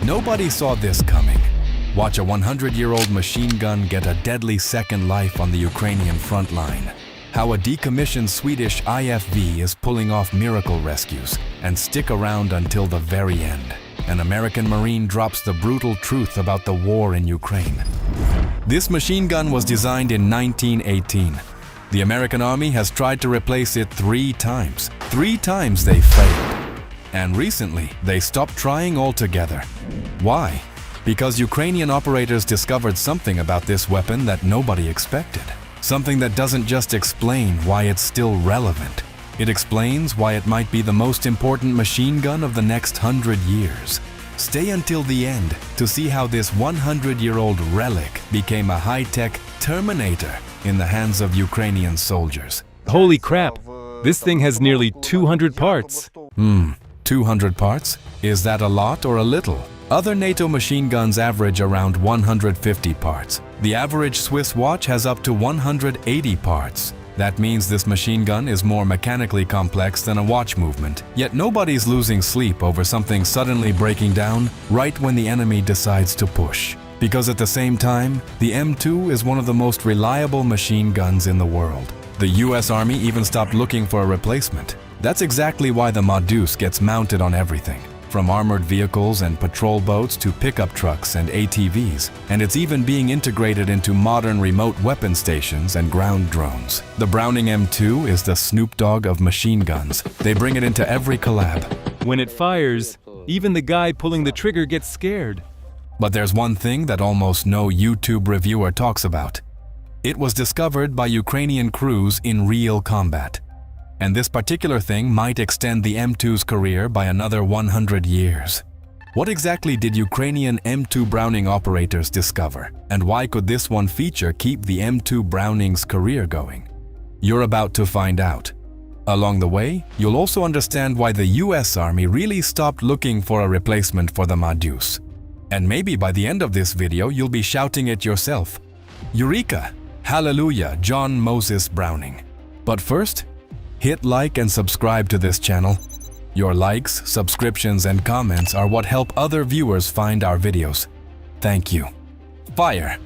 Nobody saw this coming. Watch a 100-year-old machine gun get a deadly second life on the Ukrainian front line. How a decommissioned Swedish IFV is pulling off miracle rescues, and stick around until the very end. An American Marine drops the brutal truth about the war in Ukraine. This machine gun was designed in 1918. The American Army has tried to replace it 3 times. 3 times they failed. And recently, they stopped trying altogether. Why? Because Ukrainian operators discovered something about this weapon that nobody expected. Something that doesn't just explain why it's still relevant. It explains why it might be the most important machine gun of the next 100 years. Stay until the end to see how this 100-year-old relic became a high-tech Terminator in the hands of Ukrainian soldiers. Holy crap! This thing has nearly 200 parts. 200 parts? Is that a lot or a little? Other NATO machine guns average around 150 parts. The average Swiss watch has up to 180 parts. That means this machine gun is more mechanically complex than a watch movement. Yet nobody's losing sleep over something suddenly breaking down right when the enemy decides to push. Because at the same time, the M2 is one of the most reliable machine guns in the world. The US Army even stopped looking for a replacement. That's exactly why the Madus gets mounted on everything, from armored vehicles and patrol boats to pickup trucks and ATVs, and it's even being integrated into modern remote weapon stations and ground drones. The Browning M2 is the Snoop Dogg of machine guns. They bring it into every collab. When it fires, even the guy pulling the trigger gets scared. But there's one thing that almost no YouTube reviewer talks about. It was discovered by Ukrainian crews in real combat. And this particular thing might extend the M2's career by another 100 years. What exactly did Ukrainian M2 Browning operators discover? And why could this one feature keep the M2 Browning's career going? You're about to find out. Along the way, you'll also understand why the US Army really stopped looking for a replacement for the Madus. And maybe by the end of this video, you'll be shouting it yourself. Eureka! Hallelujah, John Moses Browning. But first, hit like and subscribe to this channel. Your likes, subscriptions, and comments are what help other viewers find our videos. Thank you. Fire!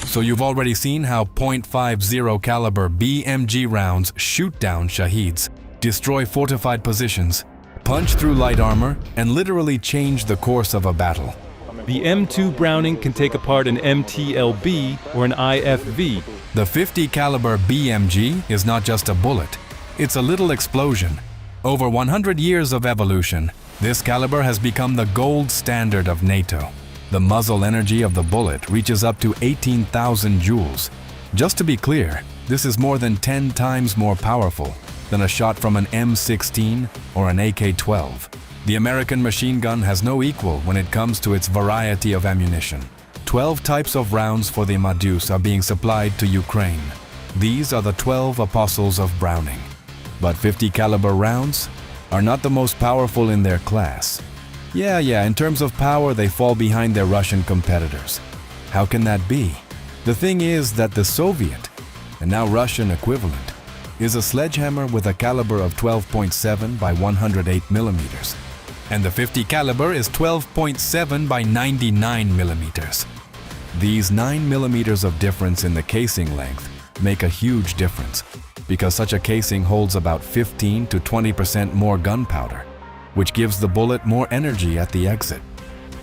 So you've already seen how .50 caliber BMG rounds shoot down Shaheeds, destroy fortified positions, punch through light armor, and literally change the course of a battle. The M2 Browning can take apart an MTLB or an IFV. The 50 caliber BMG is not just a bullet, it's a little explosion. Over 100 years of evolution, this caliber has become the gold standard of NATO. The muzzle energy of the bullet reaches up to 18,000 joules. Just to be clear, this is more than 10 times more powerful than a shot from an M16 or an AK-12. The American machine gun has no equal when it comes to its variety of ammunition. 12 types of rounds for the Madus are being supplied to Ukraine. These are the 12 apostles of Browning. But 50 caliber rounds are not the most powerful in their class. Yeah, in terms of power, they fall behind their Russian competitors. How can that be? The thing is that the Soviet, and now Russian equivalent, is a sledgehammer with a caliber of 12.7 by 108 millimeters. And the 50 caliber is 12.7 by 99 millimeters. These 9 millimeters of difference in the casing length make a huge difference, because such a casing holds about 15 to 20% more gunpowder, which gives the bullet more energy at the exit.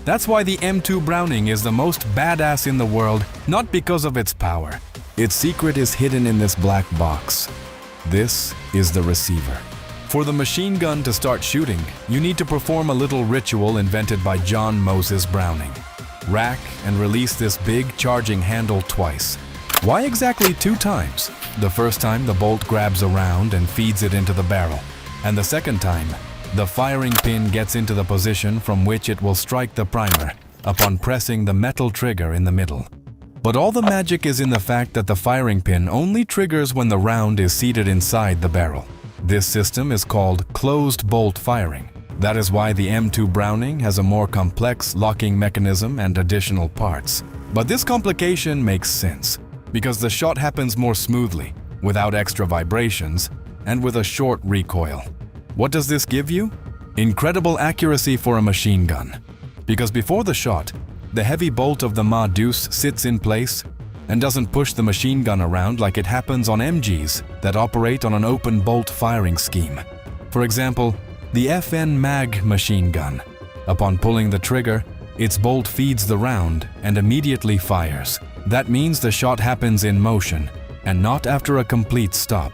That's why the M2 Browning is the most badass in the world, not because of its power. Its secret is hidden in this black box. This is the receiver. For the machine gun to start shooting, you need to perform a little ritual invented by John Moses Browning. Rack and release this big charging handle twice. Why exactly 2 times? The first time the bolt grabs a round and feeds it into the barrel, and the second time, the firing pin gets into the position from which it will strike the primer upon pressing the metal trigger in the middle. But all the magic is in the fact that the firing pin only triggers when the round is seated inside the barrel. This system is called closed bolt firing. That is why the M2 Browning has a more complex locking mechanism and additional parts. But this complication makes sense, because the shot happens more smoothly, without extra vibrations, and with a short recoil. What does this give you? Incredible accuracy for a machine gun. Because before the shot, the heavy bolt of the Ma-Deuce sits in place and doesn't push the machine gun around like it happens on MGs that operate on an open bolt firing scheme. For example, the FN MAG machine gun. Upon pulling the trigger, its bolt feeds the round and immediately fires. That means the shot happens in motion and not after a complete stop.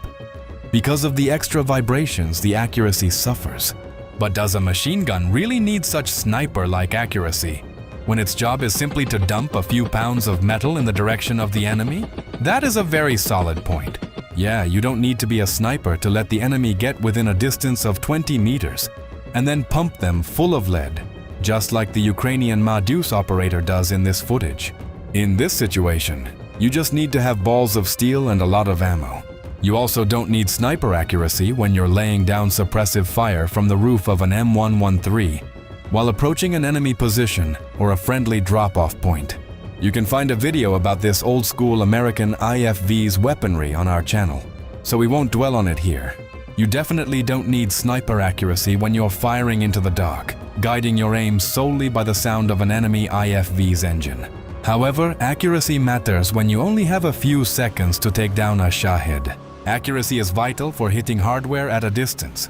Because of the extra vibrations, the accuracy suffers. But does a machine gun really need such sniper-like accuracy when its job is simply to dump a few pounds of metal in the direction of the enemy? That is a very solid point. Yeah, you don't need to be a sniper to let the enemy get within a distance of 20 meters and then pump them full of lead, just like the Ukrainian Ma-Deuce operator does in this footage. In this situation, you just need to have balls of steel and a lot of ammo. You also don't need sniper accuracy when you're laying down suppressive fire from the roof of an M113 while approaching an enemy position or a friendly drop-off point. You can find a video about this old-school American IFV's weaponry on our channel, so we won't dwell on it here. You definitely don't need sniper accuracy when you're firing into the dark, guiding your aim solely by the sound of an enemy IFV's engine. However, accuracy matters when you only have a few seconds to take down a Shahid. Accuracy is vital for hitting hardware at a distance.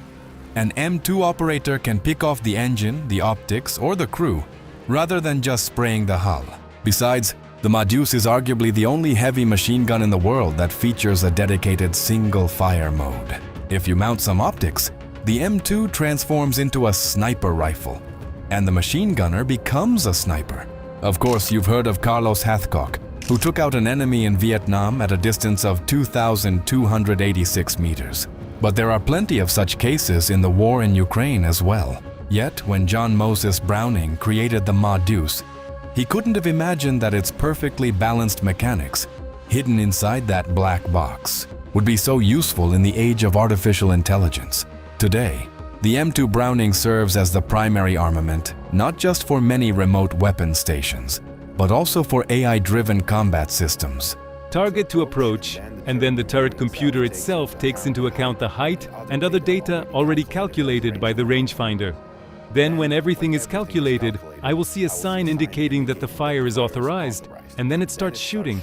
An M2 operator can pick off the engine, the optics, or the crew, rather than just spraying the hull. Besides, the Ma-Deuce is arguably the only heavy machine gun in the world that features a dedicated single-fire mode. If you mount some optics, the M2 transforms into a sniper rifle, and the machine gunner becomes a sniper. Of course, you've heard of Carlos Hathcock, who took out an enemy in Vietnam at a distance of 2,286 meters. But there are plenty of such cases in the war in Ukraine as well. Yet, when John Moses Browning created the Ma-Deuce, he couldn't have imagined that its perfectly balanced mechanics, hidden inside that black box, would be so useful in the age of artificial intelligence. Today, the M2 Browning serves as the primary armament, not just for many remote weapon stations, but also for AI-driven combat systems. Target to approach, and then the turret computer itself takes into account the height and other data already calculated by the rangefinder. Then when everything is calculated, I will see a sign indicating that the fire is authorized, and then it starts shooting.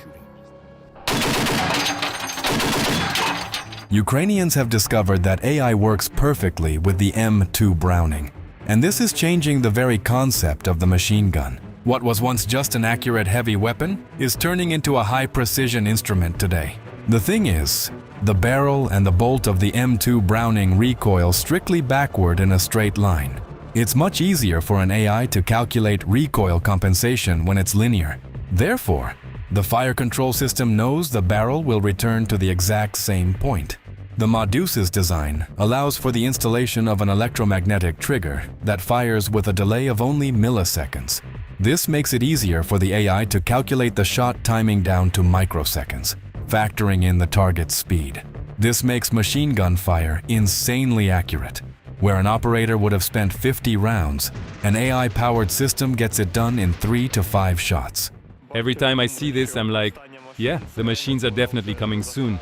Ukrainians have discovered that AI works perfectly with the M2 Browning, and this is changing the very concept of the machine gun. What was once just an accurate heavy weapon is turning into a high-precision instrument today. The thing is, the barrel and the bolt of the M2 Browning recoil strictly backward in a straight line. It's much easier for an AI to calculate recoil compensation when it's linear. Therefore, the fire control system knows the barrel will return to the exact same point. The Ma-Deuce's design allows for the installation of an electromagnetic trigger that fires with a delay of only milliseconds. This makes it easier for the AI to calculate the shot timing down to microseconds, factoring in the target's speed. This makes machine gun fire insanely accurate. Where an operator would have spent 50 rounds, an AI-powered system gets it done in 3 to 5 shots. Every time I see this, I'm like, yeah, the machines are definitely coming soon.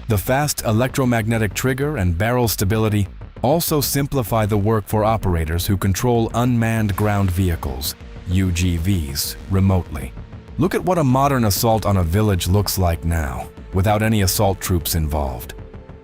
The fast electromagnetic trigger and barrel stability also simplify the work for operators who control unmanned ground vehicles, UGVs, remotely. Look at what a modern assault on a village looks like now, without any assault troops involved.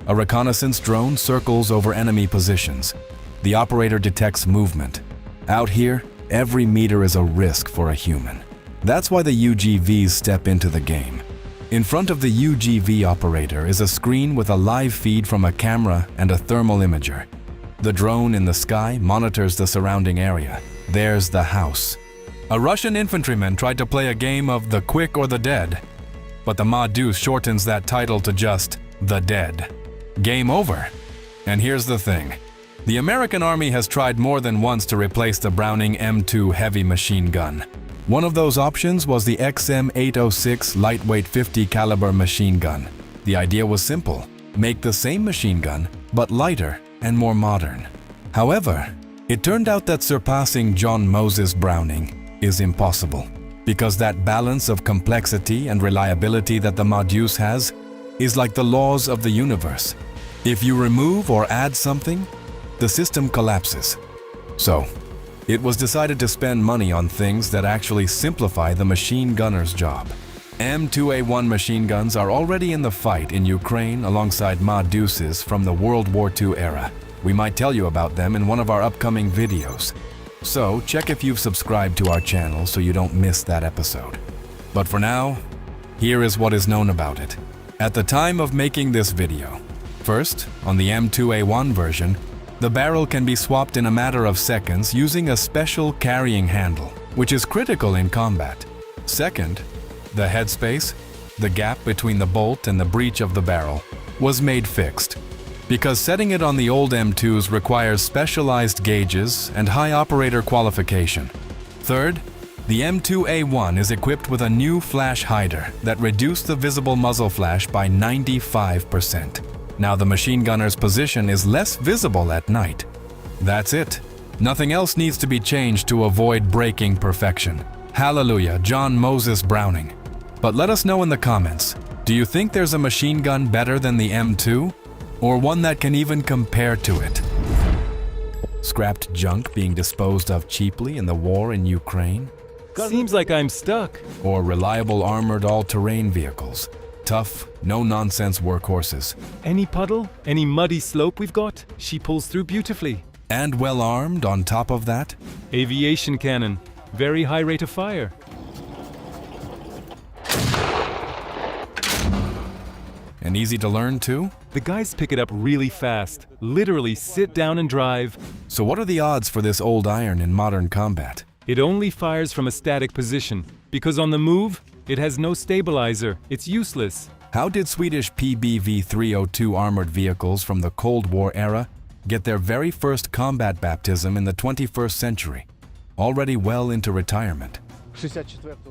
A reconnaissance drone circles over enemy positions. The operator detects movement. Out here, every meter is a risk for a human. That's why the UGVs step into the game. In front of the UGV operator is a screen with a live feed from a camera and a thermal imager. The drone in the sky monitors the surrounding area. There's the house. A Russian infantryman tried to play a game of The Quick or the Dead, but the Ma-Deuce shortens that title to just The Dead. Game over. And here's the thing. The American Army has tried more than once to replace the Browning M2 heavy machine gun. One of those options was the XM806 lightweight 50 caliber machine gun. The idea was simple: make the same machine gun, but lighter and more modern. However, it turned out that surpassing John Moses Browning is impossible, because that balance of complexity and reliability that the Ma-Deuce has is like the laws of the universe. If you remove or add something, the system collapses. So, it was decided to spend money on things that actually simplify the machine gunner's job. M2A1 machine guns are already in the fight in Ukraine alongside Ma-Deuces from the World War II era. We might tell you about them in one of our upcoming videos. So, check if you've subscribed to our channel so you don't miss that episode. But for now, here is what is known about it. At the time of making this video, first, on the M2A1 version, the barrel can be swapped in a matter of seconds using a special carrying handle, which is critical in combat. Second, the headspace, the gap between the bolt and the breech of the barrel, was made fixed, because setting it on the old M2s requires specialized gauges and high operator qualification. Third, the M2A1 is equipped with a new flash hider that reduced the visible muzzle flash by 95%. Now the machine gunner's position is less visible at night. That's it. Nothing else needs to be changed to avoid breaking perfection. Hallelujah, John Moses Browning. But let us know in the comments, do you think there's a machine gun better than the M2? Or one that can even compare to it? Scrapped junk being disposed of cheaply in the war in Ukraine? Seems like I'm stuck. Or reliable armored all-terrain vehicles? Tough, no-nonsense workhorses. Any puddle, any muddy slope we've got, she pulls through beautifully. And well-armed on top of that? Aviation cannon, very high rate of fire. And easy to learn too? The guys pick it up really fast, literally sit down and drive. So what are the odds for this old iron in modern combat? It only fires from a static position, because on the move, it has no stabilizer, it's useless. How did Swedish PBV-302 armored vehicles from the Cold War era get their very first combat baptism in the 21st century, already well into retirement?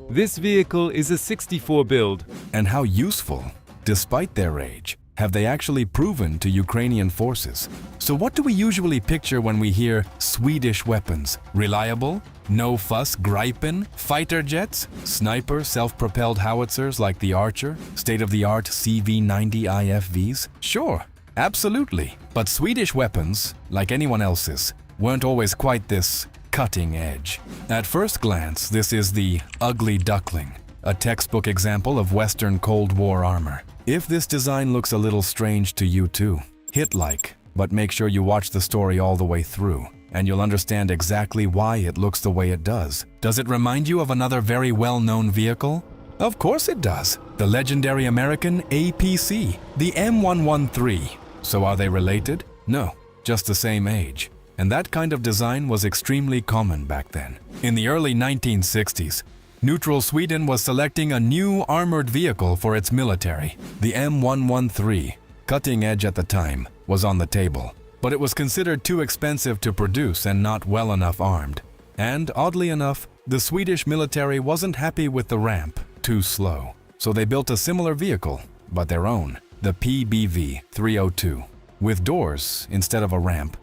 This vehicle is a 64 build. And how useful, despite their age, have they actually proven to Ukrainian forces? So what do we usually picture when we hear Swedish weapons? Reliable? No-fuss Gripen? Fighter jets? Sniper self-propelled howitzers like the Archer? State-of-the-art CV-90 IFVs? Sure, absolutely. But Swedish weapons, like anyone else's, weren't always quite this cutting edge. At first glance, this is the ugly duckling, a textbook example of Western Cold War armor. If this design looks a little strange to you too, hit like, but make sure you watch the story all the way through, and you'll understand exactly why it looks the way it does. Does it remind you of another very well-known vehicle? Of course it does. The legendary American APC, the M113. So are they related? No, just the same age. And that kind of design was extremely common back then. In the early 1960s, neutral Sweden was selecting a new armored vehicle for its military. The M113, cutting edge at the time, was on the table. But it was considered too expensive to produce and not well enough armed. And oddly enough, the Swedish military wasn't happy with the ramp, too slow. So they built a similar vehicle, but their own, the PBV-302, with doors instead of a ramp.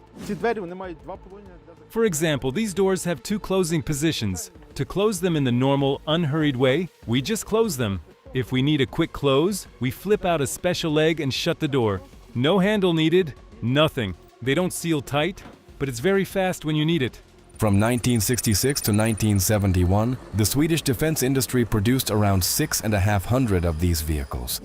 For example, these doors have two closing positions. To close them in the normal, unhurried way, we just close them. If we need a quick close, we flip out a special leg and shut the door. No handle needed, nothing. They don't seal tight, but it's very fast when you need it. From 1966 to 1971, the Swedish defense industry produced around 6,500 of these vehicles.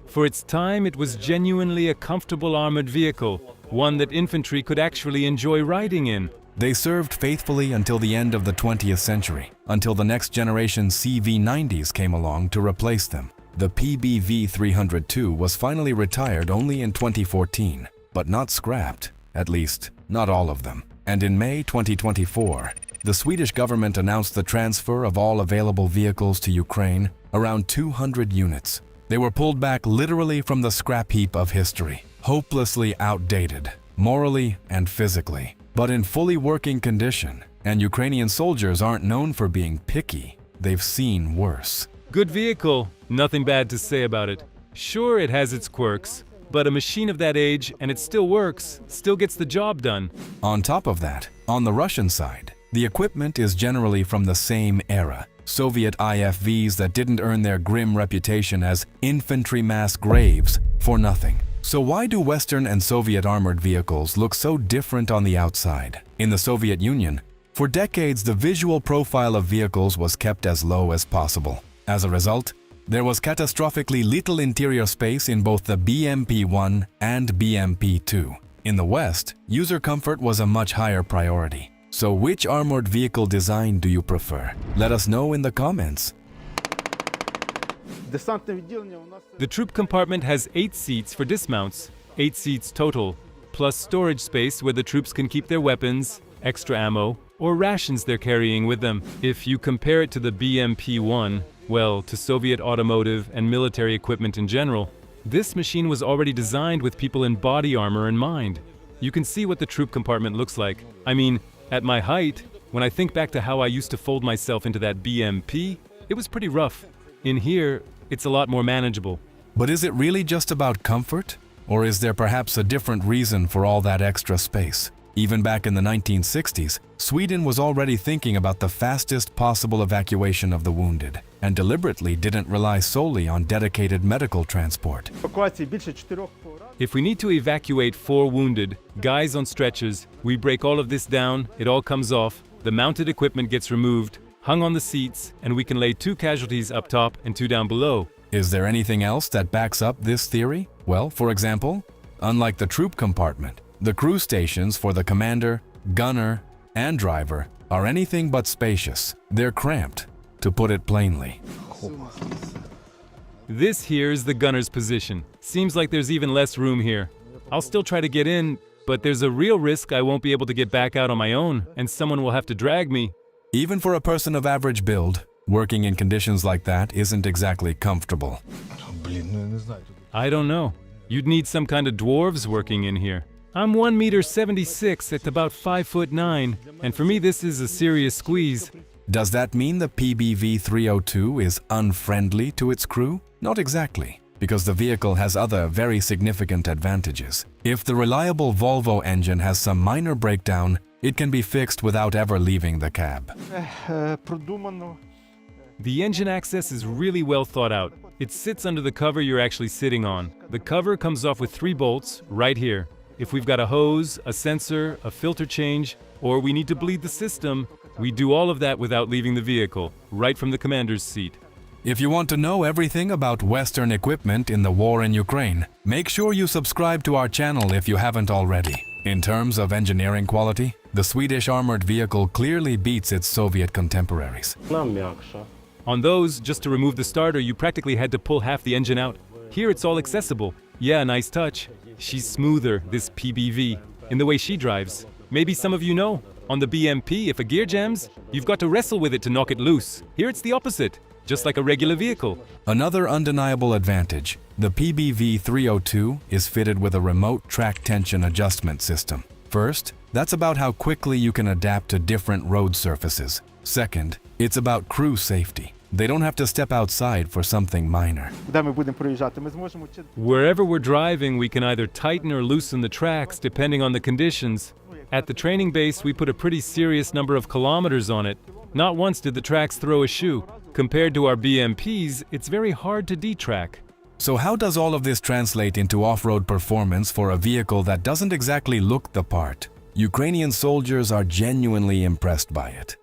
For its time, it was genuinely a comfortable armored vehicle, one that infantry could actually enjoy riding in. They served faithfully until the end of the 20th century, until the next generation CV-90s came along to replace them. The PBV-302 was finally retired only in 2014, but not scrapped, at least not all of them. And in May 2024, the Swedish government announced the transfer of all available vehicles to Ukraine, around 200 units. They were pulled back literally from the scrap heap of history, hopelessly outdated, morally and physically, but in fully working condition. And Ukrainian soldiers aren't known for being picky. They've seen worse. Good vehicle, nothing bad to say about it. Sure, it has its quirks, but a machine of that age, and it still works, still gets the job done. On top of that, on the Russian side, the equipment is generally from the same era. Soviet IFVs that didn't earn their grim reputation as infantry mass graves for nothing. So why do Western and Soviet armored vehicles look so different on the outside? In the Soviet Union, for decades the visual profile of vehicles was kept as low as possible. As a result, there was catastrophically little interior space in both the BMP-1 and BMP-2. In the West, user comfort was a much higher priority. So which armored vehicle design do you prefer? Let us know in the comments. The troop compartment has 8 seats for dismounts, 8 seats total, plus storage space where the troops can keep their weapons, extra ammo, or rations they're carrying with them. If you compare it to the BMP-1, well, to Soviet automotive and military equipment in general, this machine was already designed with people in body armor in mind. You can see what the troop compartment looks like. I mean, at my height, when I think back to how I used to fold myself into that BMP, it was pretty rough. In here, it's a lot more manageable. But is it really just about comfort? Or is there perhaps a different reason for all that extra space? Even back in the 1960s, Sweden was already thinking about the fastest possible evacuation of the wounded, and deliberately didn't rely solely on dedicated medical transport. If we need to evacuate 4 wounded, guys on stretchers, we break all of this down, it all comes off, the mounted equipment gets removed, hung on the seats, and we can lay 2 casualties up top and 2 down below. Is there anything else that backs up this theory? Well, for example, unlike the troop compartment, the crew stations for the commander, gunner, and driver are anything but spacious. They're cramped, to put it plainly. This here is the gunner's position. Seems like there's even less room here. I'll still try to get in, but there's a real risk I won't be able to get back out on my own, and someone will have to drag me. Even for a person of average build, working in conditions like that isn't exactly comfortable. I don't know. You'd need some kind of dwarves working in here. I'm 1.76 m at about 5'9", and for me this is a serious squeeze. Does that mean the PBV-302 is unfriendly to its crew? Not exactly, because the vehicle has other very significant advantages. If the reliable Volvo engine has some minor breakdown, it can be fixed without ever leaving the cab. The engine access is really well thought out. It sits under the cover you're actually sitting on. The cover comes off with 3 bolts right here. If we've got a hose, a sensor, a filter change, or we need to bleed the system, we do all of that without leaving the vehicle, right from the commander's seat. If you want to know everything about Western equipment in the war in Ukraine, make sure you subscribe to our channel if you haven't already. In terms of engineering quality, the Swedish armored vehicle clearly beats its Soviet contemporaries. On those, just to remove the starter, you practically had to pull half the engine out. Here it's all accessible. Yeah, nice touch. She's smoother, this PBV, in the way she drives. Maybe some of you know, on the BMP, if a gear jams, you've got to wrestle with it to knock it loose. Here it's the opposite, just like a regular vehicle. Another undeniable advantage, the PBV-302 is fitted with a remote track tension adjustment system. First, that's about how quickly you can adapt to different road surfaces. Second, it's about crew safety. They don't have to step outside for something minor. Wherever we're driving, we can either tighten or loosen the tracks depending on the conditions. At the training base, we put a pretty serious number of kilometers on it. Not once did the tracks throw a shoe. Compared to our BMPs, it's very hard to detrack. So how does all of this translate into off-road performance for a vehicle that doesn't exactly look the part? Ukrainian soldiers are genuinely impressed by it.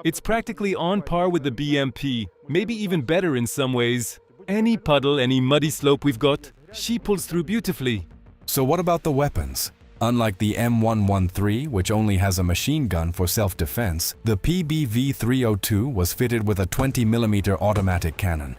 It's practically on par with the BMP, maybe even better in some ways. Any puddle, any muddy slope we've got, she pulls through beautifully. So what about the weapons? Unlike the M113, which only has a machine gun for self-defense, the PBV-302 was fitted with a 20mm automatic cannon.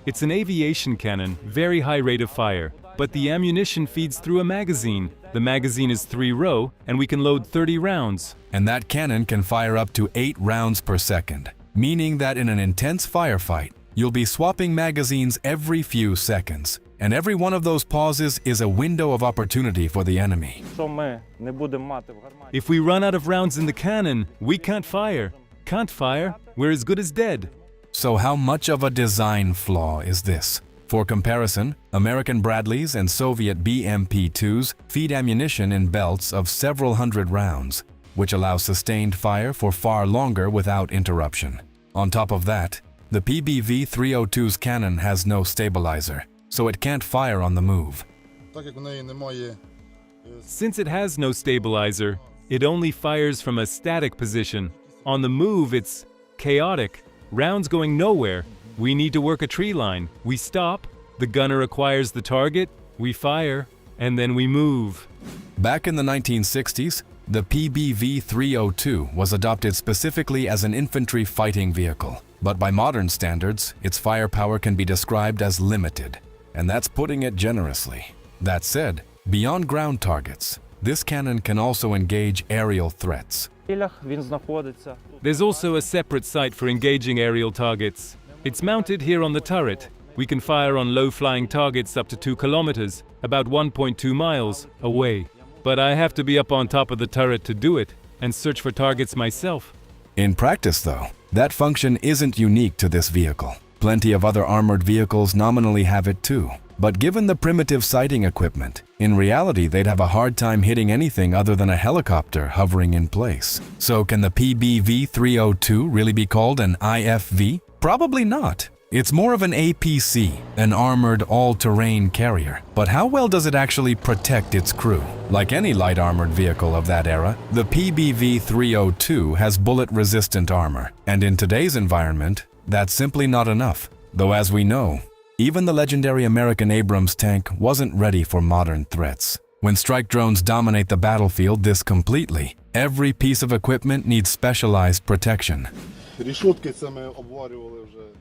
It's an aviation cannon, very high rate of fire, but the ammunition feeds through a magazine. The magazine is 3-row, and we can load 30 rounds. And that cannon can fire up to 8 rounds per second, meaning that in an intense firefight, you'll be swapping magazines every few seconds. And every one of those pauses is a window of opportunity for the enemy. If we run out of rounds in the cannon, we can't fire. Can't fire, we're as good as dead. So how much of a design flaw is this? For comparison, American Bradleys and Soviet BMP-2s feed ammunition in belts of several hundred rounds, which allows sustained fire for far longer without interruption. On top of that, the PBV-302's cannon has no stabilizer, so it can't fire on the move. Since it has no stabilizer, it only fires from a static position. On the move, it's chaotic. Rounds going nowhere. We need to work a tree line. We stop, the gunner acquires the target, we fire, and then we move. Back in the 1960s, the PBV-302 was adopted specifically as an infantry fighting vehicle. But by modern standards, its firepower can be described as limited, and that's putting it generously. That said, beyond ground targets, this cannon can also engage aerial threats. There's also a separate sight for engaging aerial targets. It's mounted here on the turret. We can fire on low-flying targets up to 2 kilometers, about 1.2 miles away. But I have to be up on top of the turret to do it, and search for targets myself. In practice, though, that function isn't unique to this vehicle. Plenty of other armored vehicles nominally have it too. But given the primitive sighting equipment, in reality they'd have a hard time hitting anything other than a helicopter hovering in place. So can the PBV-302 really be called an IFV? Probably not. It's more of an APC, an armored all-terrain carrier. But how well does it actually protect its crew? Like any light armored vehicle of that era, the PBV-302 has bullet-resistant armor. And in today's environment, that's simply not enough. Though as we know, even the legendary American Abrams tank wasn't ready for modern threats. When strike drones dominate the battlefield this completely, every piece of equipment needs specialized protection.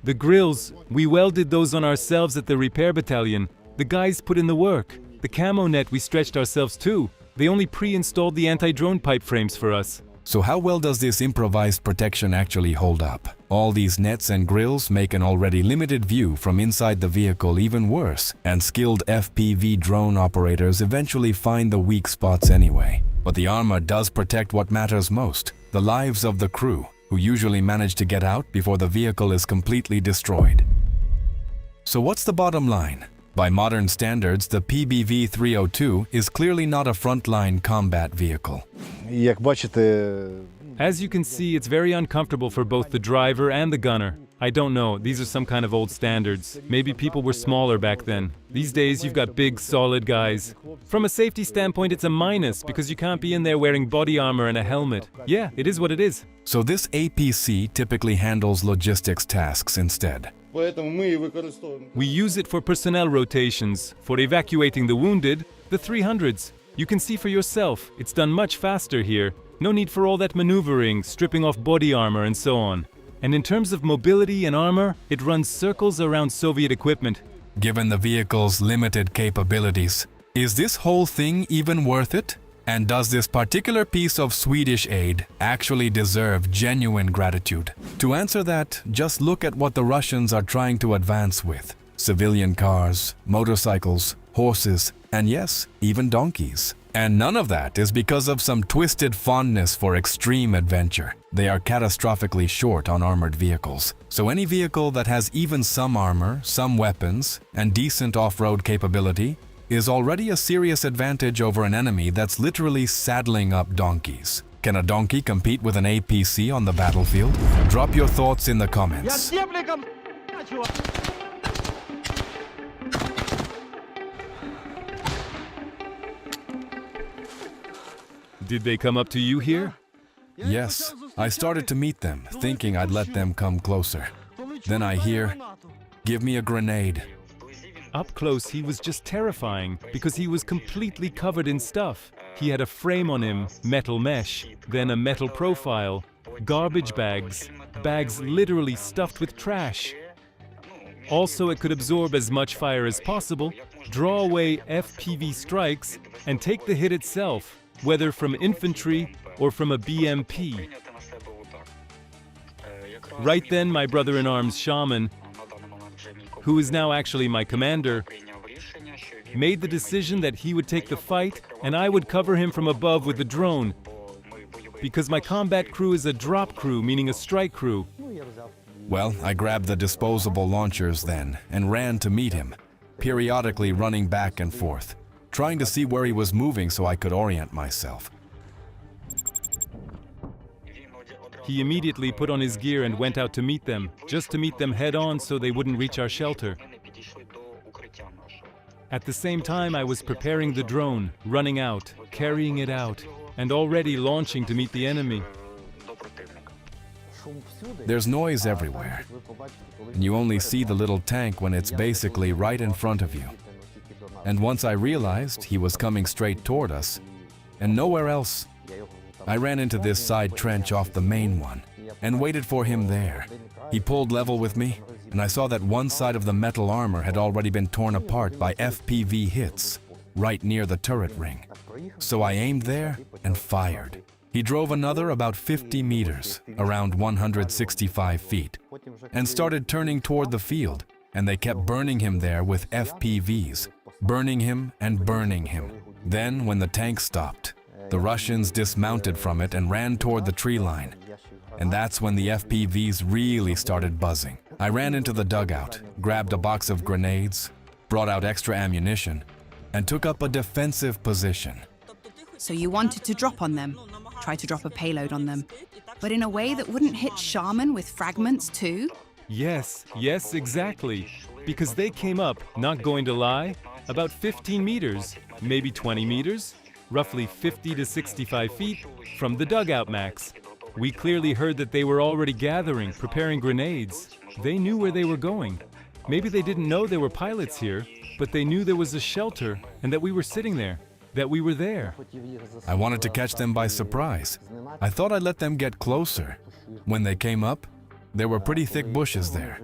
The grills, we welded those on ourselves at the repair battalion. The guys put in the work. The camo net we stretched ourselves too. They only pre-installed the anti-drone pipe frames for us. So how well does this improvised protection actually hold up? All these nets and grills make an already limited view from inside the vehicle even worse, and skilled FPV drone operators eventually find the weak spots anyway. But the armor does protect what matters most, the lives of the crew, who usually manage to get out before the vehicle is completely destroyed. So what's the bottom line? By modern standards, the PBV-302 is clearly not a frontline combat vehicle. As you can see, it's very uncomfortable for both the driver and the gunner. I don't know, these are some kind of old standards. Maybe people were smaller back then. These days you've got big, solid guys. From a safety standpoint, it's a minus because you can't be in there wearing body armor and a helmet. Yeah, it is what it is. So this APC typically handles logistics tasks instead. We use it for personnel rotations, for evacuating the wounded, the 300s. You can see for yourself, it's done much faster here. No need for all that maneuvering, stripping off body armor and so on. And in terms of mobility and armor, it runs circles around Soviet equipment. Given the vehicle's limited capabilities, is this whole thing even worth it? And does this particular piece of Swedish aid actually deserve genuine gratitude? To answer that, just look at what the Russians are trying to advance with. Civilian cars, motorcycles, horses, and yes, even donkeys. And none of that is because of some twisted fondness for extreme adventure. They are catastrophically short on armored vehicles. So any vehicle that has even some armor, some weapons, and decent off-road capability is already a serious advantage over an enemy that's literally saddling up donkeys. Can a donkey compete with an APC on the battlefield? Drop your thoughts in the comments. Did they come up to you here? Yes, I started to meet them, thinking I'd let them come closer. Then I hear, "Give me a grenade." Up close, he was just terrifying because he was completely covered in stuff. He had a frame on him, metal mesh, then a metal profile, garbage bags, bags literally stuffed with trash. Also, it could absorb as much fire as possible, draw away FPV strikes, and take the hit itself, whether from infantry or from a BMP. Right then, my brother-in-arms shaman, who is now actually my commander, made the decision that he would take the fight and I would cover him from above with the drone, because my combat crew is a drop crew, meaning a strike crew. Well, I grabbed the disposable launchers then and ran to meet him, periodically running back and forth, trying to see where he was moving so I could orient myself. He immediately put on his gear and went out to meet them, just to meet them head-on so they wouldn't reach our shelter. At the same time, I was preparing the drone, running out, carrying it out, and already launching to meet the enemy. There's noise everywhere, and you only see the little tank when it's basically right in front of you. And once I realized he was coming straight toward us, and nowhere else, I ran into this side trench off the main one, and waited for him there. He pulled level with me, and I saw that one side of the metal armor had already been torn apart by FPV hits, right near the turret ring. So I aimed there and fired. He drove another about 50 meters, around 165 feet, and started turning toward the field, and they kept burning him there with FPVs, burning him and burning him. Then, when the tank stopped, the Russians dismounted from it and ran toward the tree line, and that's when the FPVs really started buzzing. I ran into the dugout, grabbed a box of grenades, brought out extra ammunition, and took up a defensive position. So you wanted to drop on them, try to drop a payload on them, but in a way that wouldn't hit Shaman with fragments too? Yes, exactly. Because they came up, not going to lie, about 15 meters, maybe 20 meters, roughly 50 to 65 feet from the dugout max. We clearly heard that they were already gathering, preparing grenades. They knew where they were going. Maybe they didn't know there were pilots here, but they knew there was a shelter and that we were sitting there, that we were there. I wanted to catch them by surprise. I thought I'd let them get closer. When they came up, there were pretty thick bushes there.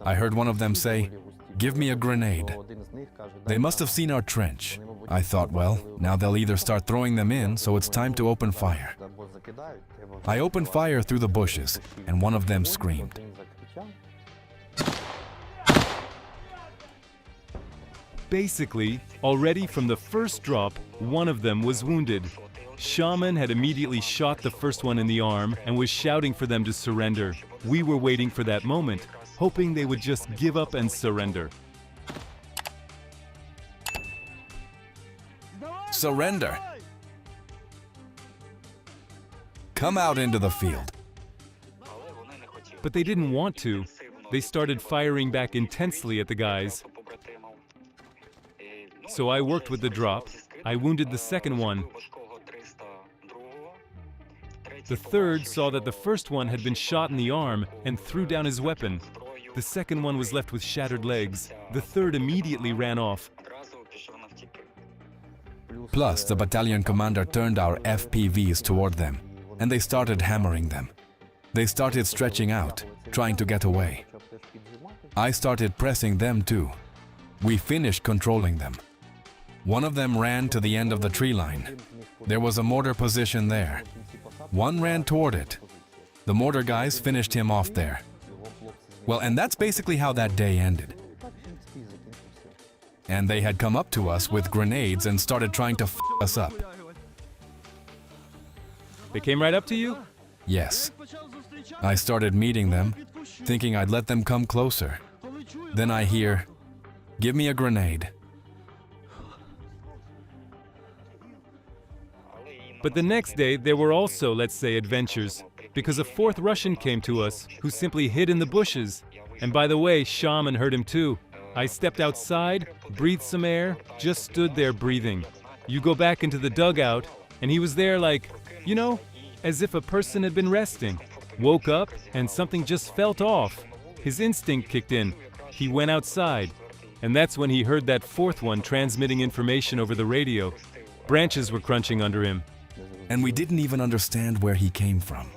I heard one of them say, "Give me a grenade." They must have seen our trench. I thought, well, now they'll either start throwing them in, so it's time to open fire. I opened fire through the bushes, and one of them screamed. Basically, already from the first drop, one of them was wounded. Shaman had immediately shot the first one in the arm and was shouting for them to surrender. We were waiting for that moment, hoping they would just give up and surrender. Surrender! Come out into the field. But they didn't want to. They started firing back intensely at the guys. So I worked with the drop. I wounded the second one. The third saw that the first one had been shot in the arm and threw down his weapon. The second one was left with shattered legs. The third immediately ran off. Plus, the battalion commander turned our FPVs toward them, and they started hammering them. They started stretching out, trying to get away. I started pressing them too. We finished controlling them. One of them ran to the end of the tree line. There was a mortar position there. One ran toward it. The mortar guys finished him off there. Well, and that's basically how that day ended. And they had come up to us with grenades and started trying to f us up. They came right up to you? Yes. I started meeting them, thinking I'd let them come closer. Then I hear, "Give me a grenade." But the next day, there were also, let's say, adventures, because a fourth Russian came to us, who simply hid in the bushes. And by the way, Shaman heard him too. I stepped outside, breathed some air, just stood there breathing. You go back into the dugout, and he was there like, you know, as if a person had been resting. Woke up, and something just felt off. His instinct kicked in. He went outside. And that's when he heard that fourth one transmitting information over the radio. Branches were crunching under him. And we didn't even understand where he came from.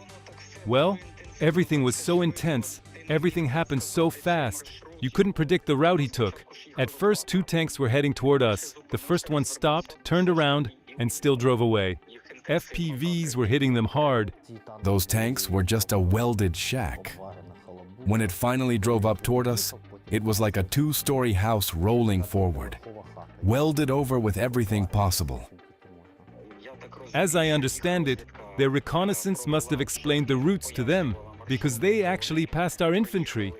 Well, everything was so intense, everything happened so fast. You couldn't predict the route he took. At first, 2 tanks were heading toward us. The first one stopped, turned around, and still drove away. FPVs were hitting them hard. Those tanks were just a welded shack. When it finally drove up toward us, it was like a 2-story house rolling forward, welded over with everything possible. As I understand it, their reconnaissance must have explained the routes to them, because they actually passed our infantry.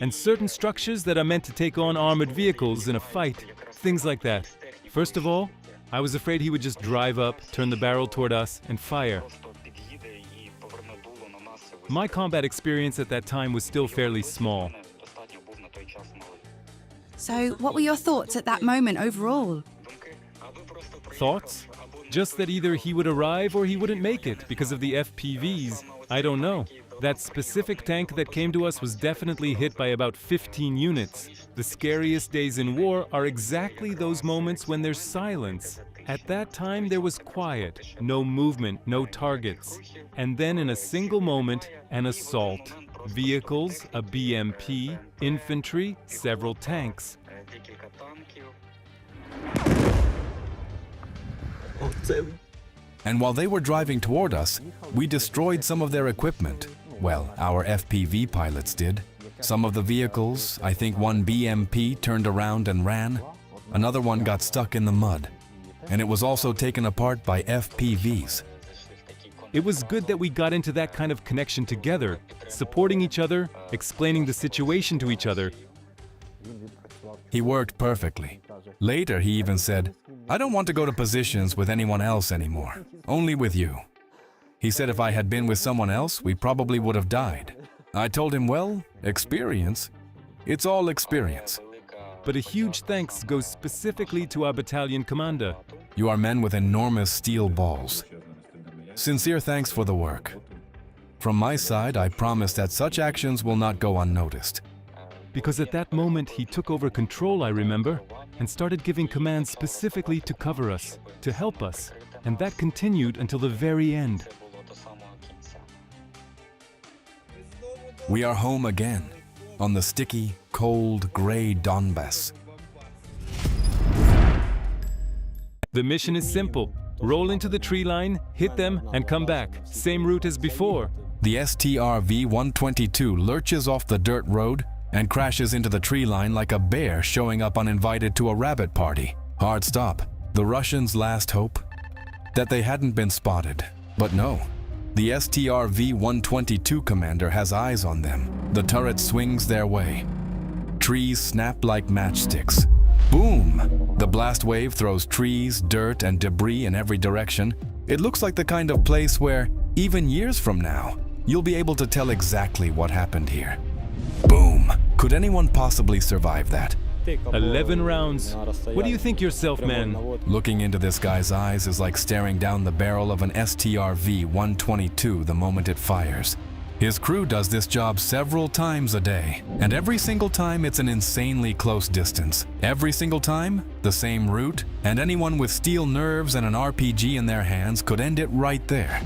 And certain structures that are meant to take on armored vehicles in a fight, things like that. First of all, I was afraid he would just drive up, turn the barrel toward us, and fire. My combat experience at that time was still fairly small. So, what were your thoughts at that moment overall? Thoughts? Just that either he would arrive or he wouldn't make it because of the FPVs. I don't know. That specific tank that came to us was definitely hit by about 15 units. The scariest days in war are exactly those moments when there's silence. At that time there was quiet, no movement, no targets. And then in a single moment, an assault. Vehicles, a BMP, infantry, several tanks. And while they were driving toward us, we destroyed some of their equipment. Well, our FPV pilots did. Some of the vehicles, I think one BMP turned around and ran. Another one got stuck in the mud. And it was also taken apart by FPVs. It was good that we got into that kind of connection together, supporting each other, explaining the situation to each other. He worked perfectly. Later, he even said, "I don't want to go to positions with anyone else anymore, only with you." He said if I had been with someone else, we probably would have died. I told him, well, experience. It's all experience. But a huge thanks goes specifically to our battalion commander. You are men with enormous steel balls. Sincere thanks for the work. From my side, I promise that such actions will not go unnoticed. Because at that moment he took over control, I remember, and started giving commands specifically to cover us, to help us, and that continued until the very end. We are home again, on the sticky, cold, gray Donbass. The mission is simple. Roll into the tree line, hit them, and come back. Same route as before. The Strv-122 lurches off the dirt road and crashes into the tree line like a bear showing up uninvited to a rabbit party. Hard stop. The Russians' last hope? That they hadn't been spotted. But no. The Strv-122 commander has eyes on them. The turret swings their way. Trees snap like matchsticks. Boom! The blast wave throws trees, dirt, and debris in every direction. It looks like the kind of place where, even years from now, you'll be able to tell exactly what happened here. Boom! Could anyone possibly survive that? 11 rounds. What do you think yourself, man? Looking into this guy's eyes is like staring down the barrel of an Strv-122 the moment it fires. His crew does this job several times a day, and every single time it's an insanely close distance. Every single time, the same route, and anyone with steel nerves and an RPG in their hands could end it right there.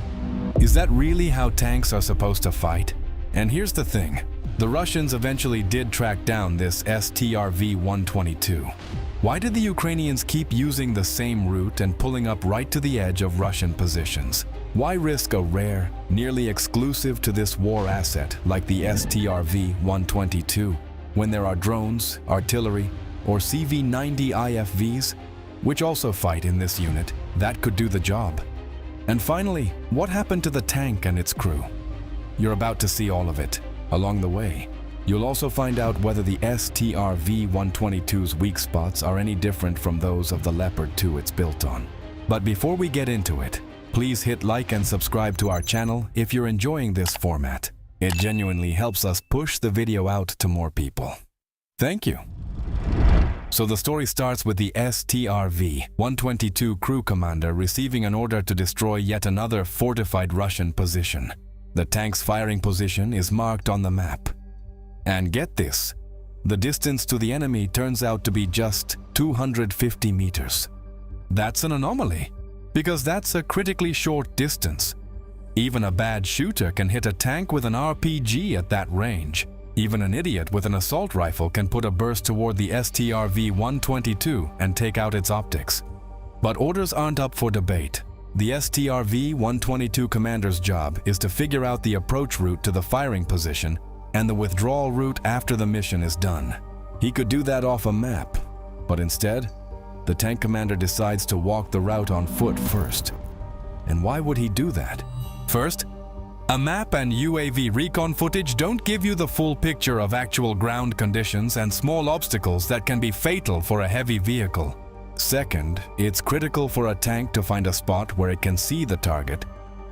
Is that really how tanks are supposed to fight? And here's the thing. The Russians eventually did track down this Strv-122. Why did the Ukrainians keep using the same route and pulling up right to the edge of Russian positions? Why risk a rare, nearly exclusive to this war asset like the Strv-122 when there are drones, artillery, or CV-90 IFVs, which also fight in this unit, that could do the job? And finally, what happened to the tank and its crew? You're about to see all of it. Along the way, you'll also find out whether the Strv-122's weak spots are any different from those of the Leopard 2 it's built on. But before we get into it, please hit like and subscribe to our channel if you're enjoying this format. It genuinely helps us push the video out to more people. Thank you. So the story starts with the Strv-122 crew commander receiving an order to destroy yet another fortified Russian position. The tank's firing position is marked on the map. And get this, the distance to the enemy turns out to be just 250 meters. That's an anomaly, because that's a critically short distance. Even a bad shooter can hit a tank with an RPG at that range. Even an idiot with an assault rifle can put a burst toward the Strv-122 and take out its optics. But orders aren't up for debate. The Strv-122 commander's job is to figure out the approach route to the firing position and the withdrawal route after the mission is done. He could do that off a map, but instead, the tank commander decides to walk the route on foot first. And why would he do that? First, a map and UAV recon footage don't give you the full picture of actual ground conditions and small obstacles that can be fatal for a heavy vehicle. Second, it's critical for a tank to find a spot where it can see the target,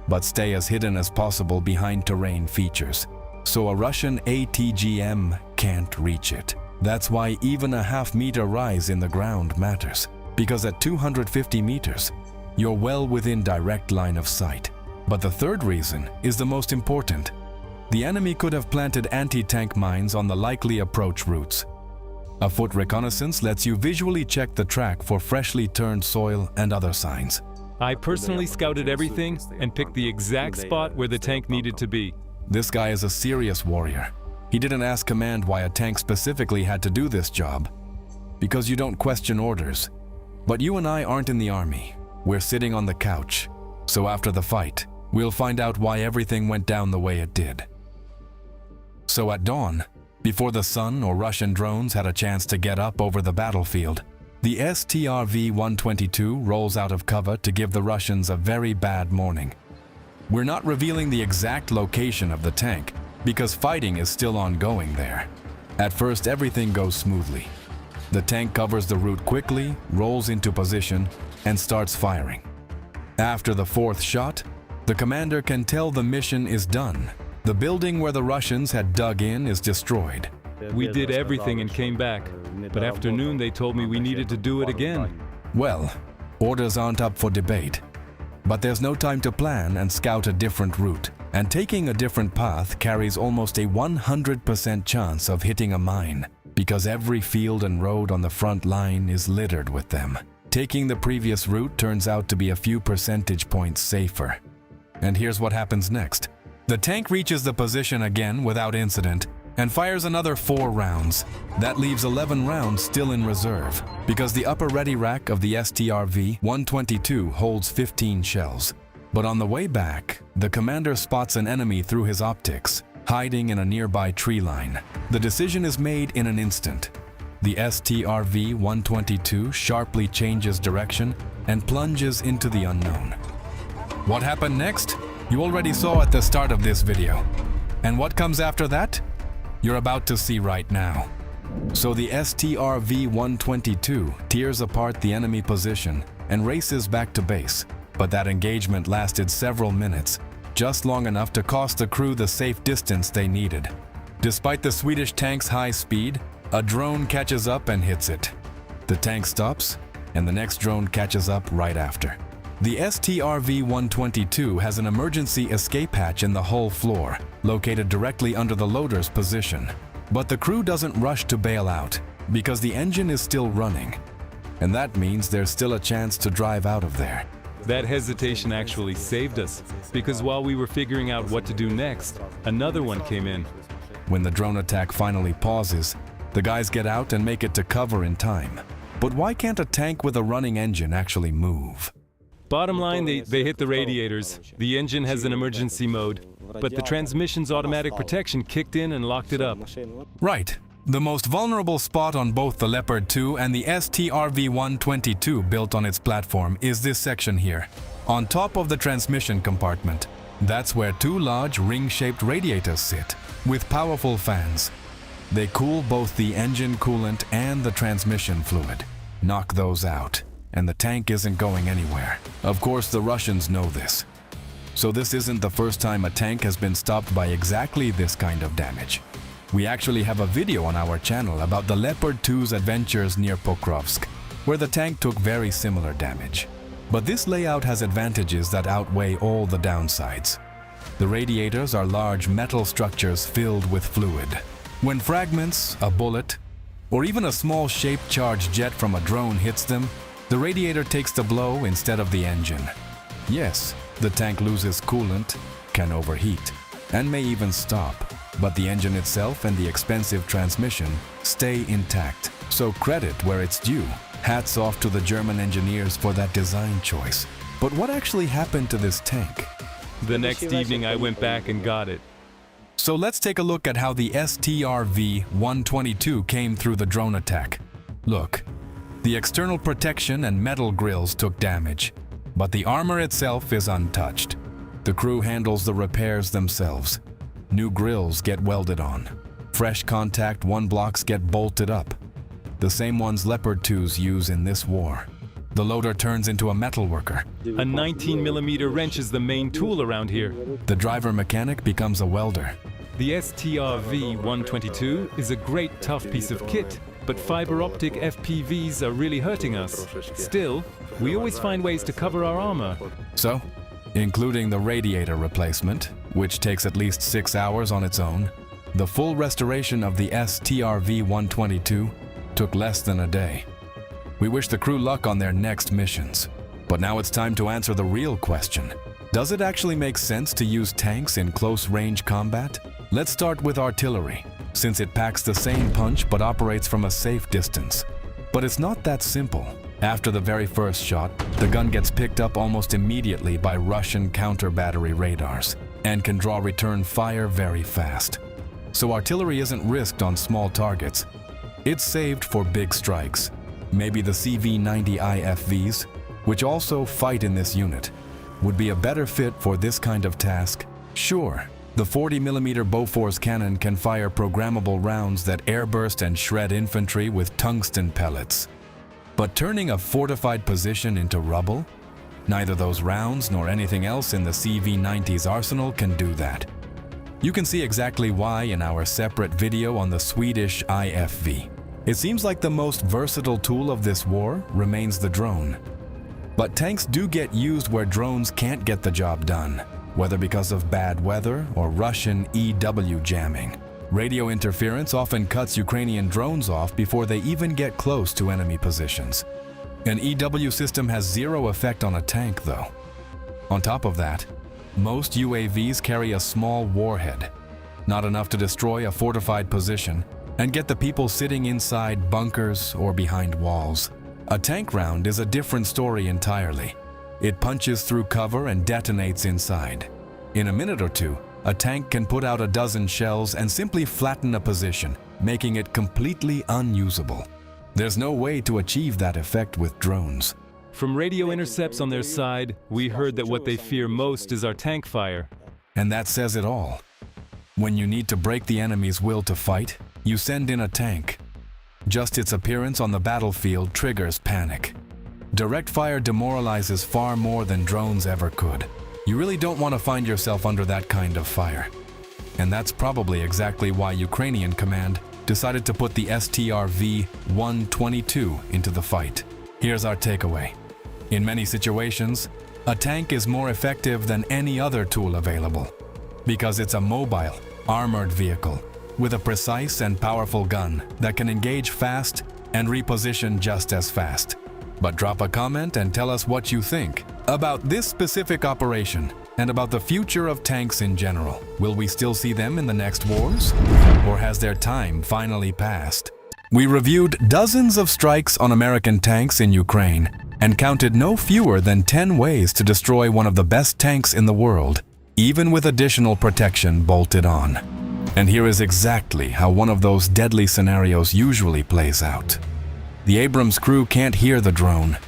but stay as hidden as possible behind terrain features, so a Russian ATGM can't reach it. That's why even a half-meter rise in the ground matters, because at 250 meters, you're well within direct line of sight. But the third reason is the most important. The enemy could have planted anti-tank mines on the likely approach routes. A foot reconnaissance lets you visually check the track for freshly turned soil and other signs. I personally scouted everything and picked the exact spot where the tank needed to be. This guy is a serious warrior. He didn't ask command why a tank specifically had to do this job. Because you don't question orders. But you and I aren't in the army. We're sitting on the couch. So after the fight, we'll find out why everything went down the way it did. So at dawn, before the sun or Russian drones had a chance to get up over the battlefield, the Strv-122 rolls out of cover to give the Russians a very bad morning. We're not revealing the exact location of the tank because fighting is still ongoing there. At first, everything goes smoothly. The tank covers the route quickly, rolls into position, and starts firing. After the fourth shot, the commander can tell the mission is done. The building where the Russians had dug in is destroyed. We did everything and came back, but after noon they told me we needed to do it again. Well, orders aren't up for debate. But there's no time to plan and scout a different route, and taking a different path carries almost a 100% chance of hitting a mine, because every field and road on the front line is littered with them. Taking the previous route turns out to be a few percentage points safer. And here's what happens next. The tank reaches the position again without incident and fires another 4 rounds. That leaves 11 rounds still in reserve, because the upper ready rack of the Strv-122 holds 15 shells. But on the way back, the commander spots an enemy through his optics, hiding in a nearby tree line. The decision is made in an instant. The Strv-122 sharply changes direction and plunges into the unknown. What happened next? You already saw at the start of this video. And what comes after that? You're about to see right now. So the Strv-122 tears apart the enemy position and races back to base. But that engagement lasted several minutes, just long enough to cost the crew the safe distance they needed. Despite the Swedish tank's high speed, a drone catches up and hits it. The tank stops, and the next drone catches up right after. The Strv-122 has an emergency escape hatch in the hull floor, located directly under the loader's position. But the crew doesn't rush to bail out, because the engine is still running. And that means there's still a chance to drive out of there. That hesitation actually saved us, because while we were figuring out what to do next, another one came in. When the drone attack finally pauses, the guys get out and make it to cover in time. But why can't a tank with a running engine actually move? Bottom line, they hit the radiators. The engine has an emergency mode, but the transmission's automatic protection kicked in and locked it up. Right. The most vulnerable spot on both the Leopard 2 and the Strv-122 built on its platform is this section here, on top of the transmission compartment. That's where 2 large ring-shaped radiators sit, with powerful fans. They cool both the engine coolant and the transmission fluid. Knock those out, and the tank isn't going anywhere. Of course, the Russians know this. So this isn't the first time a tank has been stopped by exactly this kind of damage. We actually have a video on our channel about the Leopard 2's adventures near Pokrovsk, where the tank took very similar damage. But this layout has advantages that outweigh all the downsides. The radiators are large metal structures filled with fluid. When fragments, a bullet, or even a small shaped charged jet from a drone hits them, the radiator takes the blow instead of the engine. Yes, the tank loses coolant, can overheat, and may even stop. But the engine itself and the expensive transmission stay intact. So credit where it's due. Hats off to the German engineers for that design choice. But what actually happened to this tank? The next evening I went back and got it. So let's take a look at how the Strv-122 came through the drone attack. Look, the external protection and metal grills took damage, but the armor itself is untouched. The crew handles the repairs themselves. New grills get welded on. Fresh contact 1 blocks get bolted up. The same ones Leopard 2s use in this war. the loader turns into a metal worker. A 19mm wrench is the main tool around here. The driver mechanic becomes a welder. The Strv-122 is a great tough piece of kit, but fiber optic FPVs are really hurting us. Still, we always find ways to cover our armor. So, including the radiator replacement, which takes at least 6 hours on its own, the full restoration of the Strv-122 took less than a day. We wish the crew luck on their next missions. But now it's time to answer the real question. Does it actually make sense to use tanks in close-range combat? Let's start with artillery, since it packs the same punch but operates from a safe distance. But it's not that simple. After the very first shot, the gun gets picked up almost immediately by Russian counter-battery radars and can draw return fire very fast. So artillery isn't risked on small targets. It's saved for big strikes. Maybe the CV-90 IFVs, which also fight in this unit, would be a better fit for this kind of task. Sure, the 40mm Bofors cannon can fire programmable rounds that airburst and shred infantry with tungsten pellets. But turning a fortified position into rubble? Neither those rounds nor anything else in the CV-90's arsenal can do that. You can see exactly why in our separate video on the Swedish IFV. It seems like the most versatile tool of this war remains the drone. But tanks do get used where drones can't get the job done, whether because of bad weather or Russian EW jamming. Radio interference often cuts Ukrainian drones off before they even get close to enemy positions. An EW system has zero effect on a tank, though. On top of that, most UAVs carry a small warhead, not enough to destroy a fortified position and get the people sitting inside bunkers or behind walls. A tank round is a different story entirely. It punches through cover and detonates inside. In a minute or two, a tank can put out a dozen shells and simply flatten a position, making it completely unusable. There's no way to achieve that effect with drones. From radio intercepts on their side, we heard that what they fear most is our tank fire. And that says it all. When you need to break the enemy's will to fight, you send in a tank. Just its appearance on the battlefield triggers panic. Direct fire demoralizes far more than drones ever could. You really don't want to find yourself under that kind of fire. And that's probably exactly why Ukrainian command decided to put the Strv-122 into the fight. Here's our takeaway. In many situations, a tank is more effective than any other tool available because it's a mobile, armored vehicle with a precise and powerful gun that can engage fast and reposition just as fast. But drop a comment and tell us what you think about this specific operation and about the future of tanks in general. Will we still see them in the next wars? Or has their time finally passed? We reviewed dozens of strikes on American tanks in Ukraine and counted no fewer than 10 ways to destroy one of the best tanks in the world, even with additional protection bolted on. And here is exactly how one of those deadly scenarios usually plays out. The Abrams crew can't hear the drone.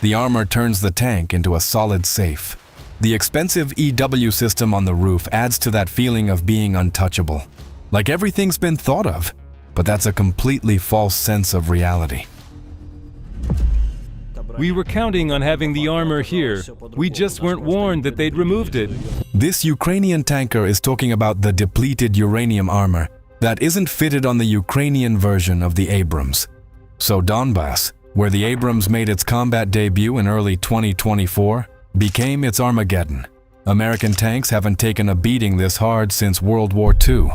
The armor turns the tank into a solid safe. The expensive EW system on the roof adds to that feeling of being untouchable, like everything's been thought of, but that's a completely false sense of reality. We were counting on having the armor here. We just weren't warned that they'd removed it. This Ukrainian tanker is talking about the depleted uranium armor that isn't fitted on the Ukrainian version of the Abrams. So Donbass, where the Abrams made its combat debut in early 2024, became its Armageddon. American tanks haven't taken a beating this hard since World War II.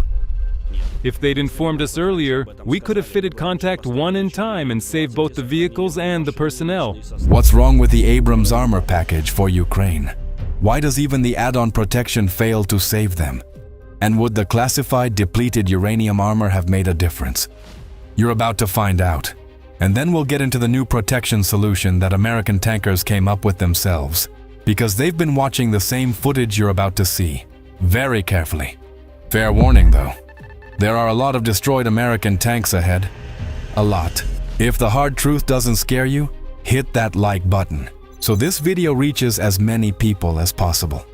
If they'd informed us earlier, we could have fitted Contact 1 in time and saved both the vehicles and the personnel. What's wrong with the Abrams armor package for Ukraine? Why does even the add-on protection fail to save them? And would the classified depleted uranium armor have made a difference? You're about to find out. And then we'll get into the new protection solution that American tankers came up with themselves, because they've been watching the same footage you're about to see, very carefully. Fair warning though, there are a lot of destroyed American tanks ahead. A lot. If the hard truth doesn't scare you, hit that like button, so this video reaches as many people as possible.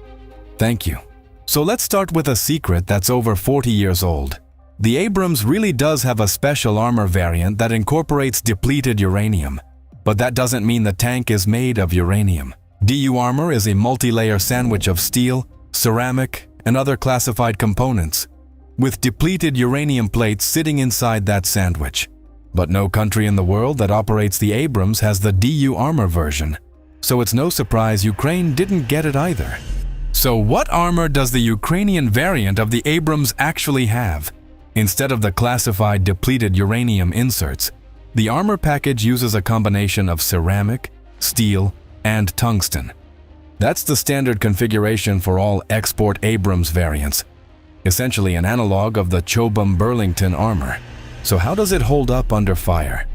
Thank you. So let's start with a secret that's over 40 years old. The Abrams really does have a special armor variant that incorporates depleted uranium. But that doesn't mean the tank is made of uranium. DU armor is a multi-layer sandwich of steel, ceramic, and other classified components, with depleted uranium plates sitting inside that sandwich. But no country in the world that operates the Abrams has the DU armor version, so it's no surprise Ukraine didn't get it either. So what armor does the Ukrainian variant of the Abrams actually have? Instead of the classified depleted uranium inserts, the armor package uses a combination of ceramic, steel, and tungsten. That's the standard configuration for all export Abrams variants, essentially an analog of the Chobham-Burlington armor. So how does it hold up under fire?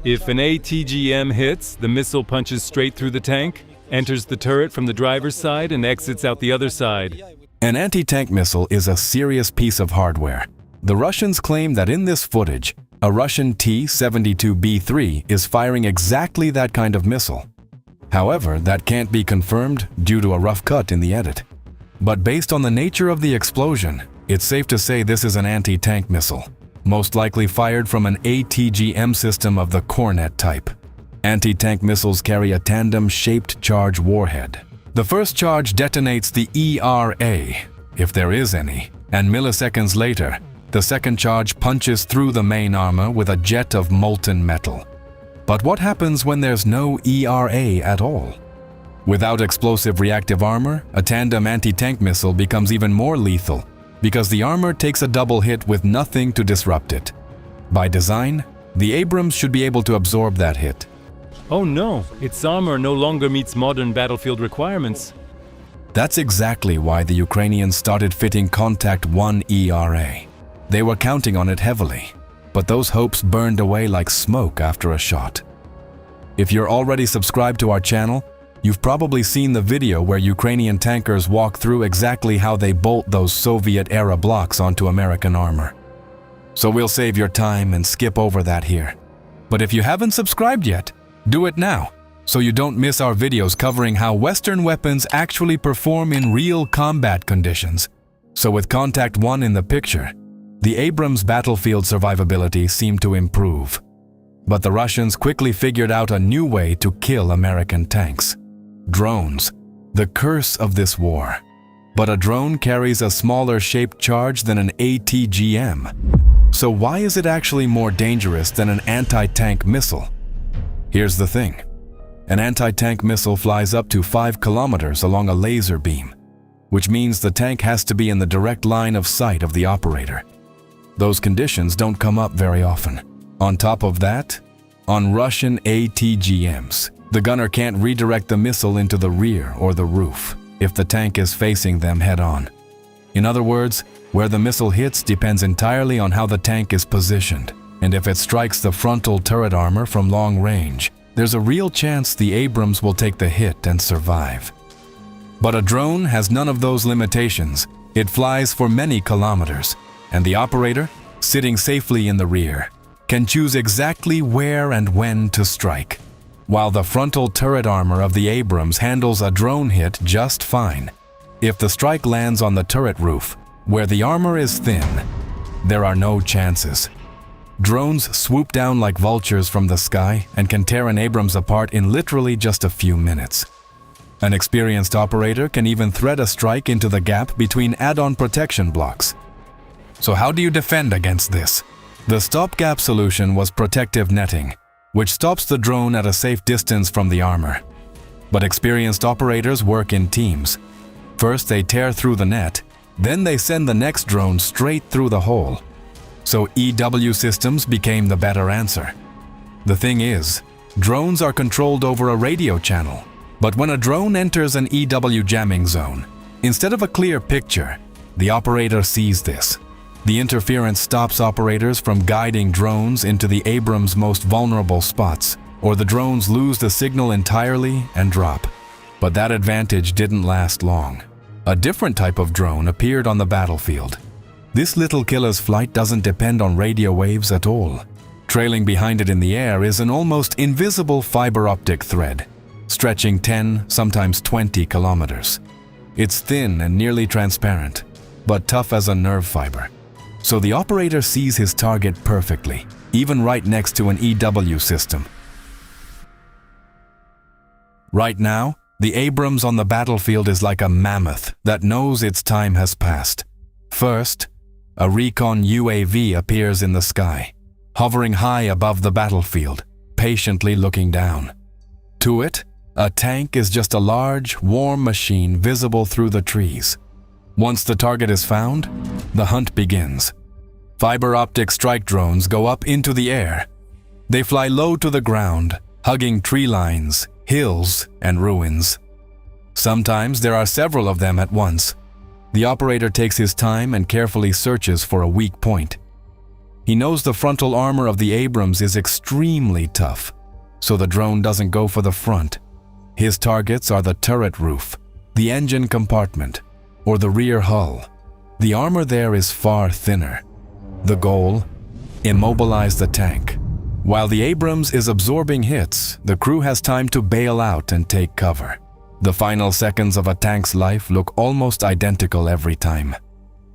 If an ATGM hits, the missile punches straight through the tank, enters the turret from the driver's side, and exits out the other side. An anti-tank missile is a serious piece of hardware. The Russians claim that in this footage, a Russian T-72B3 is firing exactly that kind of missile. However, that can't be confirmed due to a rough cut in the edit. But based on the nature of the explosion, it's safe to say this is an anti-tank missile, most likely fired from an ATGM system of the Cornet type. Anti-tank missiles carry a tandem-shaped charge warhead. The first charge detonates the ERA, if there is any, and milliseconds later, the second charge punches through the main armor with a jet of molten metal. But what happens when there's no ERA at all? Without explosive reactive armor, a tandem anti-tank missile becomes even more lethal because the armor takes a double hit with nothing to disrupt it. By design, the Abrams should be able to absorb that hit. Oh no, its armor no longer meets modern battlefield requirements. That's exactly why the Ukrainians started fitting Contact 1 ERA. They were counting on it heavily, but those hopes burned away like smoke after a shot. If you're already subscribed to our channel, you've probably seen the video where Ukrainian tankers walk through exactly how they bolt those Soviet-era blocks onto American armor. So we'll save your time and skip over that here. But if you haven't subscribed yet, do it now, so you don't miss our videos covering how Western weapons actually perform in real combat conditions. So with Contact 1 in the picture, the Abrams' battlefield survivability seemed to improve. But the Russians quickly figured out a new way to kill American tanks. Drones, the curse of this war. But a drone carries a smaller shaped charge than an ATGM. So why is it actually more dangerous than an anti-tank missile? Here's the thing. An anti-tank missile flies up to 5 kilometers along a laser beam, which means the tank has to be in the direct line of sight of the operator. Those conditions don't come up very often. On top of that, on Russian ATGMs, the gunner can't redirect the missile into the rear or the roof if the tank is facing them head-on. In other words, where the missile hits depends entirely on how the tank is positioned, and if it strikes the frontal turret armor from long range, there's a real chance the Abrams will take the hit and survive. But a drone has none of those limitations. It flies for many kilometers, and the operator, sitting safely in the rear, can choose exactly where and when to strike, while the frontal turret armor of the Abrams handles a drone hit just fine. If the strike lands on the turret roof, where the armor is thin, there are no chances. Drones swoop down like vultures from the sky and can tear an Abrams apart in literally just a few minutes. An experienced operator can even thread a strike into the gap between add-on protection blocks. So how do you defend against this? The stopgap solution was protective netting, which stops the drone at a safe distance from the armor. But experienced operators work in teams. First they tear through the net, then they send the next drone straight through the hole. So EW systems became the better answer. The thing is, drones are controlled over a radio channel, but when a drone enters an EW jamming zone, instead of a clear picture, the operator sees this. The interference stops operators from guiding drones into the Abrams' most vulnerable spots, or the drones lose the signal entirely and drop. But that advantage didn't last long. A different type of drone appeared on the battlefield. This little killer's flight doesn't depend on radio waves at all. Trailing behind it in the air is an almost invisible fiber optic thread, stretching 10, sometimes 20 kilometers. It's thin and nearly transparent, but tough as a nerve fiber. So the operator sees his target perfectly, even right next to an EW system. Right now, the Abrams on the battlefield is like a mammoth that knows its time has passed. First, a recon UAV appears in the sky, hovering high above the battlefield, patiently looking down. To it, a tank is just a large, warm machine visible through the trees. Once the target is found, the hunt begins. Fiber optic strike drones go up into the air. They fly low to the ground, hugging tree lines, hills, and ruins. Sometimes there are several of them at once. The operator takes his time and carefully searches for a weak point. He knows the frontal armor of the Abrams is extremely tough, so the drone doesn't go for the front. His targets are the turret roof, the engine compartment, or the rear hull. The armor there is far thinner. The goal? Immobilize the tank. While the Abrams is absorbing hits, the crew has time to bail out and take cover. The final seconds of a tank's life look almost identical every time.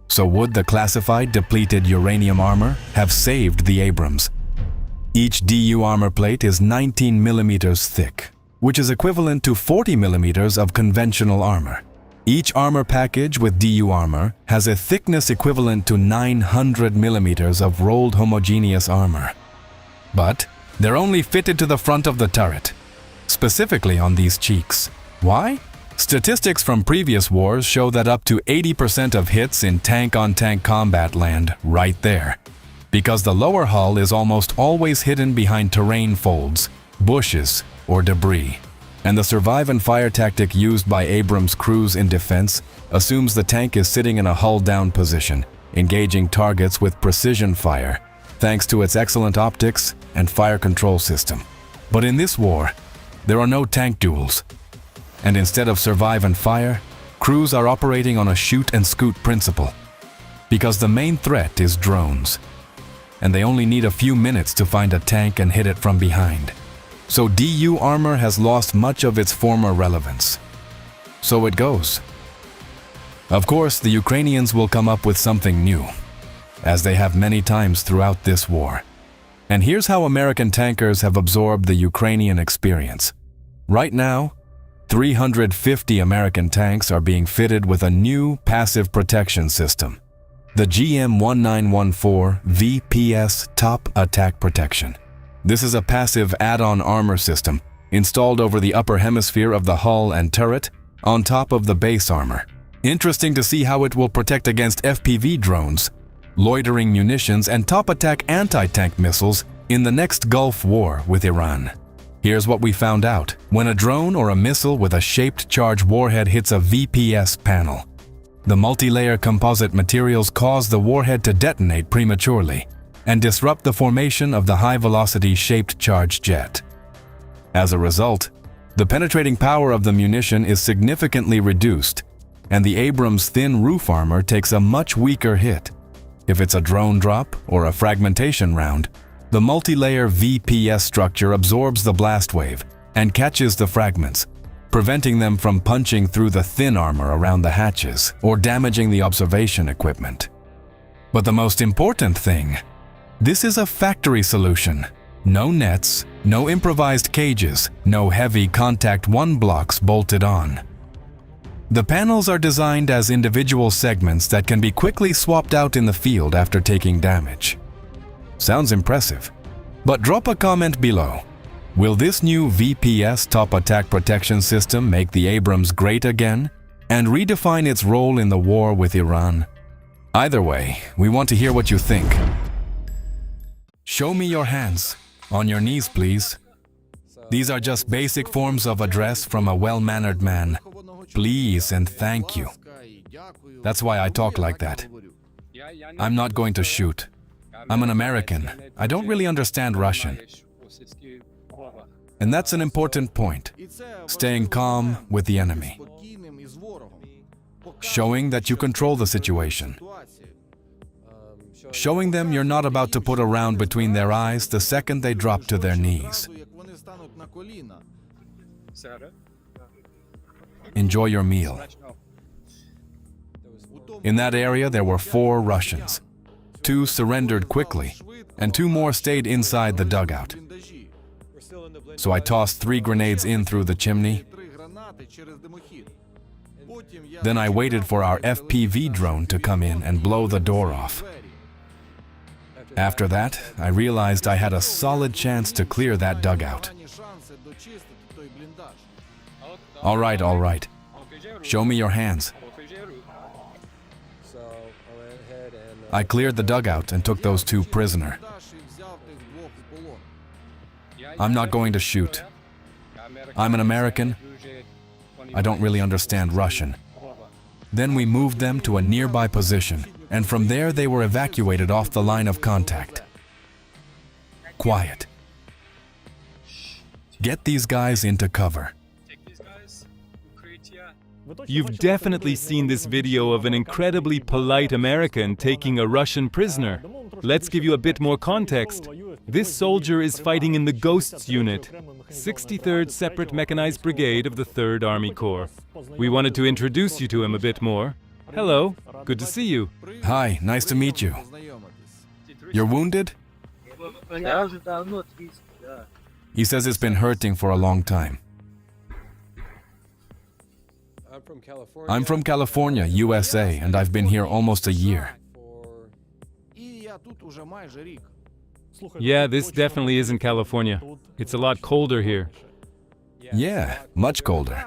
So would the classified depleted uranium armor have saved the Abrams? Each DU armor plate is 19 millimeters thick, which is equivalent to 40 millimeters of conventional armor. Each armor package with DU armor has a thickness equivalent to 900 millimeters of rolled homogeneous armor. But they're only fitted to the front of the turret, specifically on these cheeks. Why? Statistics from previous wars show that up to 80% of hits in tank-on-tank combat land right there, because the lower hull is almost always hidden behind terrain folds, bushes, or debris. And the survive and fire tactic used by Abrams crews in defense assumes the tank is sitting in a hull-down position, engaging targets with precision fire, thanks to its excellent optics and fire control system. But in this war, there are no tank duels. And instead of survive and fire, crews are operating on a shoot and scoot principle. Because the main threat is drones. And they only need a few minutes to find a tank and hit it from behind. So DU armor has lost much of its former relevance. So it goes. Of course, the Ukrainians will come up with something new, as they have many times throughout this war. And here's how American tankers have absorbed the Ukrainian experience. Right now, 350 American tanks are being fitted with a new passive protection system, the GM1914 VPS Top Attack Protection. This is a passive add-on armor system installed over the upper hemisphere of the hull and turret on top of the base armor. Interesting to see how it will protect against FPV drones, loitering munitions, and top-attack anti-tank missiles in the next Gulf War with Iran. Here's what we found out when a drone or a missile with a shaped charge warhead hits a VPS panel. The multi-layer composite materials cause the warhead to detonate prematurely and disrupt the formation of the high-velocity shaped charge jet. As a result, the penetrating power of the munition is significantly reduced, and the Abrams' thin roof armor takes a much weaker hit. If it's a drone drop or a fragmentation round, the multi-layer VPS structure absorbs the blast wave and catches the fragments, preventing them from punching through the thin armor around the hatches or damaging the observation equipment. But the most important thing, this is a factory solution. No nets, no improvised cages, no heavy contact one blocks bolted on. The panels are designed as individual segments that can be quickly swapped out in the field after taking damage. Sounds impressive, but drop a comment below. Will this new VPS Top Attack Protection System make the Abrams great again and redefine its role in the war with Iran? Either way, we want to hear what you think. Show me your hands. On your knees, please. These are just basic forms of address from a well-mannered man. Please and thank you. That's why I talk like that. I'm not going to shoot. I'm an American. I don't really understand Russian. And that's an important point. Staying calm with the enemy. Showing that you control the situation. Showing them you're not about to put a round between their eyes the second they drop to their knees. Enjoy your meal. In that area, there were 4 Russians. 2 surrendered quickly, and 2 more stayed inside the dugout. So I tossed 3 grenades in through the chimney. Then I waited for our FPV drone to come in and blow the door off. After that, I realized I had a solid chance to clear that dugout. All right. Show me your hands. I cleared the dugout and took those 2 prisoner. I'm not going to shoot. I'm an American. I don't really understand Russian. Then we moved them to a nearby position, and from there they were evacuated off the line of contact. Quiet. Get these guys into cover. You've definitely seen this video of an incredibly polite American taking a Russian prisoner. Let's give you a bit more context. This soldier is fighting in the Ghosts unit, 63rd Separate Mechanized Brigade of the 3rd Army Corps. We wanted to introduce you to him a bit more. Hello, good to see you. Hi, nice to meet you. You're wounded? He says it's been hurting for a long time. I'm from California, USA, and I've been here almost a year. Yeah, this definitely isn't California. It's a lot colder here. Yeah, much colder.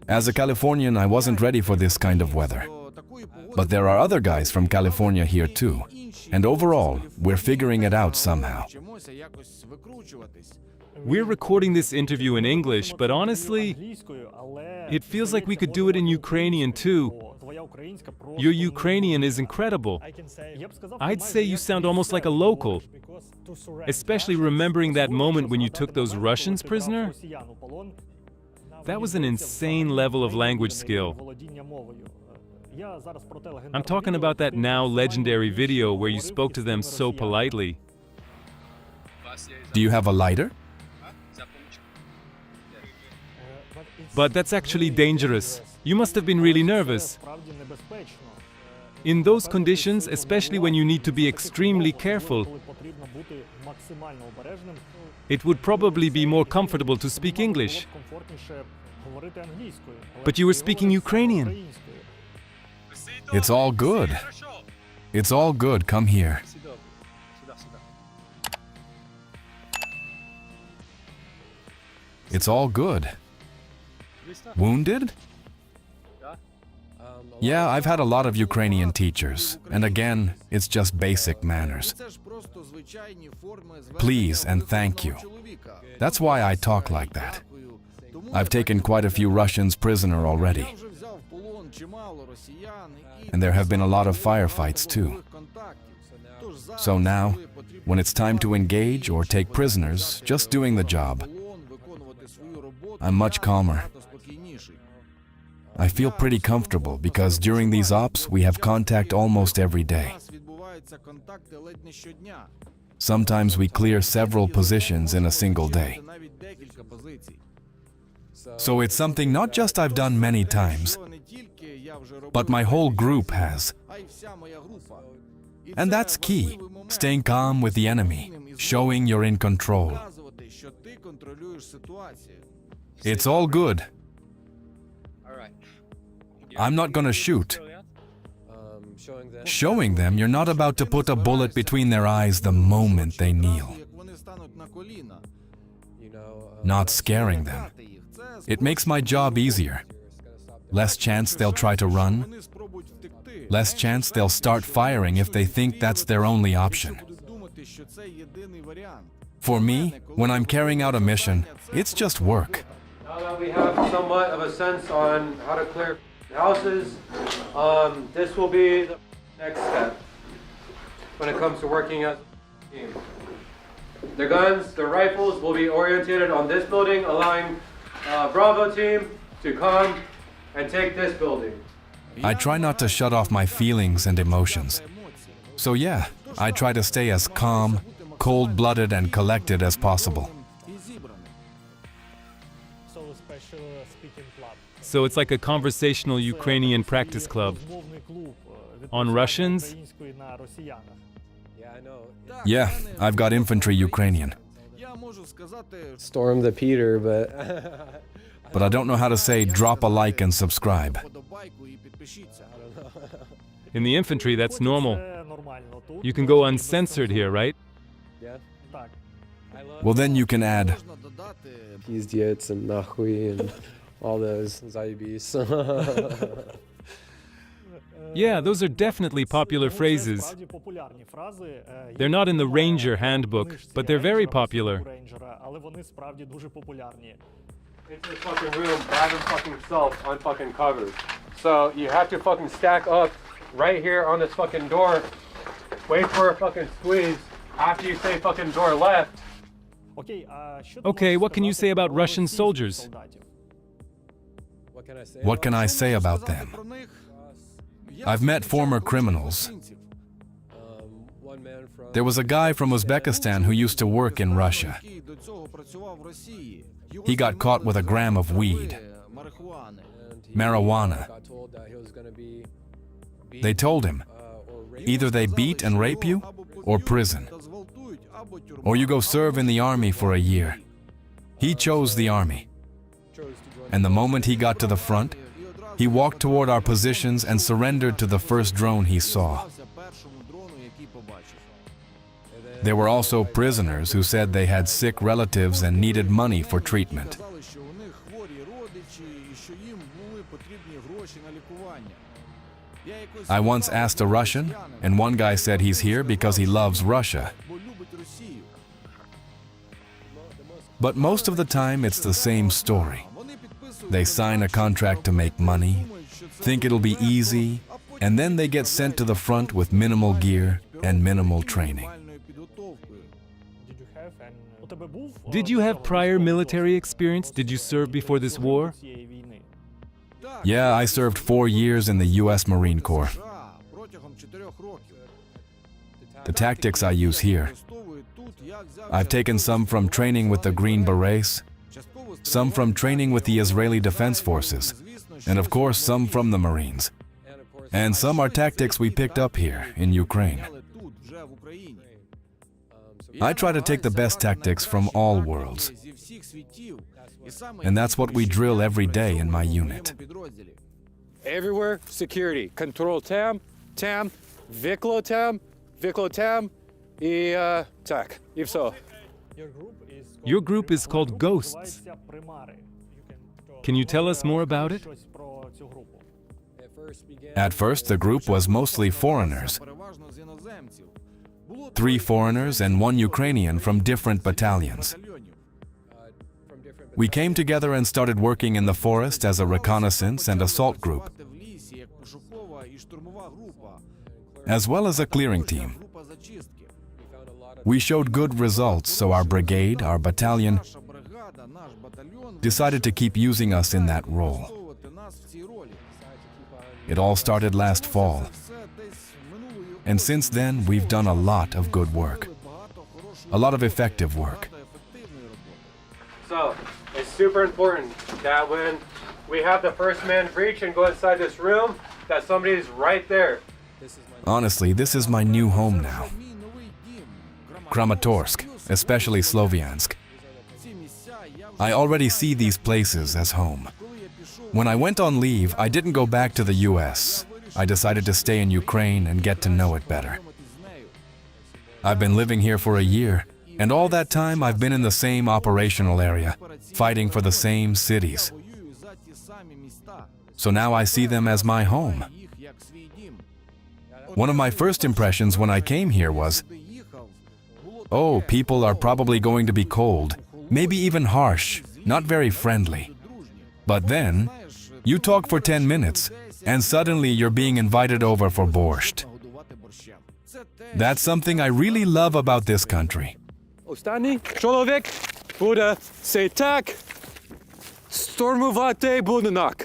As a Californian, I wasn't ready for this kind of weather. But there are other guys from California here too. And overall, we're figuring it out somehow. We're recording this interview in English, but honestly, it feels like we could do it in Ukrainian too. Your Ukrainian is incredible. I'd say you sound almost like a local. Especially remembering that moment when you took those Russians prisoner. That was an insane level of language skill. I'm talking about that now legendary video where you spoke to them so politely. Do you have a lighter? But that's actually dangerous. You must have been really nervous. In those conditions, especially when you need to be extremely careful, it would probably be more comfortable to speak English. But you were speaking Ukrainian. It's all good. It's all good. Come here. It's all good. Wounded? Yeah, I've had a lot of Ukrainian teachers, and again, it's just basic manners. Please and thank you. That's why I talk like that. I've taken quite a few Russians prisoner already. And there have been a lot of firefights too. So now, when it's time to engage or take prisoners, just doing the job, I'm much calmer. I feel pretty comfortable because during these ops we have contact almost every day. Sometimes we clear several positions in a single day. So it's something not just I've done many times, but my whole group has. And that's key, staying calm with the enemy, showing you're in control. It's all good. I'm not gonna shoot. Showing them you're not about to put a bullet between their eyes the moment they kneel. Not scaring them. It makes my job easier. Less chance they'll try to run. Less chance they'll start firing if they think that's their only option. For me, when I'm carrying out a mission, it's just work. Now that we have somewhat of a sense on how to clear houses, this will be the next step when it comes to working as a team. The guns, the rifles will be orientated on this building, allowing Bravo team to come and take this building. I try not to shut off my feelings and emotions. So yeah, I try to stay as calm, cold-blooded and collected as possible. So it's like a conversational Ukrainian practice club. On Russians? Yeah, I've got infantry Ukrainian. Storm the Peter, but But I don't know how to say drop a like and subscribe. In the infantry, that's normal. You can go uncensored here, right? Well, then you can add, пиздец and нахуй and all those заебись. Yeah, those are definitely popular phrases. They're not in the Ranger handbook, but they're very popular. Into the fucking room by them fucking self on fucking covers. So you have to fucking stack up right here on this fucking door. Wait for a fucking squeeze. After you say fucking door left. Okay, what can you say about Russian soldiers? what can I say about them? I've met former criminals. There was a guy from Uzbekistan who used to work in Russia. He got caught with a gram of weed, marijuana. They told him, either they beat and rape you, or prison. Or you go serve in the army for a year. He chose the army. And the moment he got to the front, he walked toward our positions and surrendered to the first drone he saw. There were also prisoners who said they had sick relatives and needed money for treatment. I once asked a Russian, and one guy said he's here because he loves Russia. But most of the time it's the same story. They sign a contract to make money, think it'll be easy, and then they get sent to the front with minimal gear and minimal training. Did you have prior military experience? Did you serve before this war? Yeah, I served 4 years in the US Marine Corps. The tactics I use here, I've taken some from training with the Green Berets, some from training with the Israeli Defense Forces, and of course some from the Marines. And some are tactics we picked up here in Ukraine. I try to take the best tactics from all worlds. And that's what we drill every day in my unit. Everywhere, security. Control tam, викло tam, и так, и все. Your group is called Ghosts. Can you tell us more about it? At first, the group was mostly foreigners. 3 foreigners and 1 Ukrainian from different battalions. We came together and started working in the forest as a reconnaissance and assault group, as well as a clearing team. We showed good results, so our brigade, our battalion, decided to keep using us in that role. It all started last fall. And since then, we've done a lot of good work. A lot of effective work. So, it's super important that when we have the first man breach and go inside this room, that somebody's right there. Honestly, this is my new home now. Kramatorsk, especially Sloviansk. I already see these places as home. When I went on leave, I didn't go back to the US. I decided to stay in Ukraine and get to know it better. I've been living here for a year, and all that time I've been in the same operational area, fighting for the same cities. So now I see them as my home. One of my first impressions when I came here was, oh, people are probably going to be cold, maybe even harsh, not very friendly. But then, you talk for 10 minutes, and suddenly you're being invited over for borscht. That's something I really love about this country. Останній чоловік буде цей так штурмувати будинок.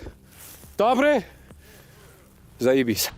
Добре? Заєбісь.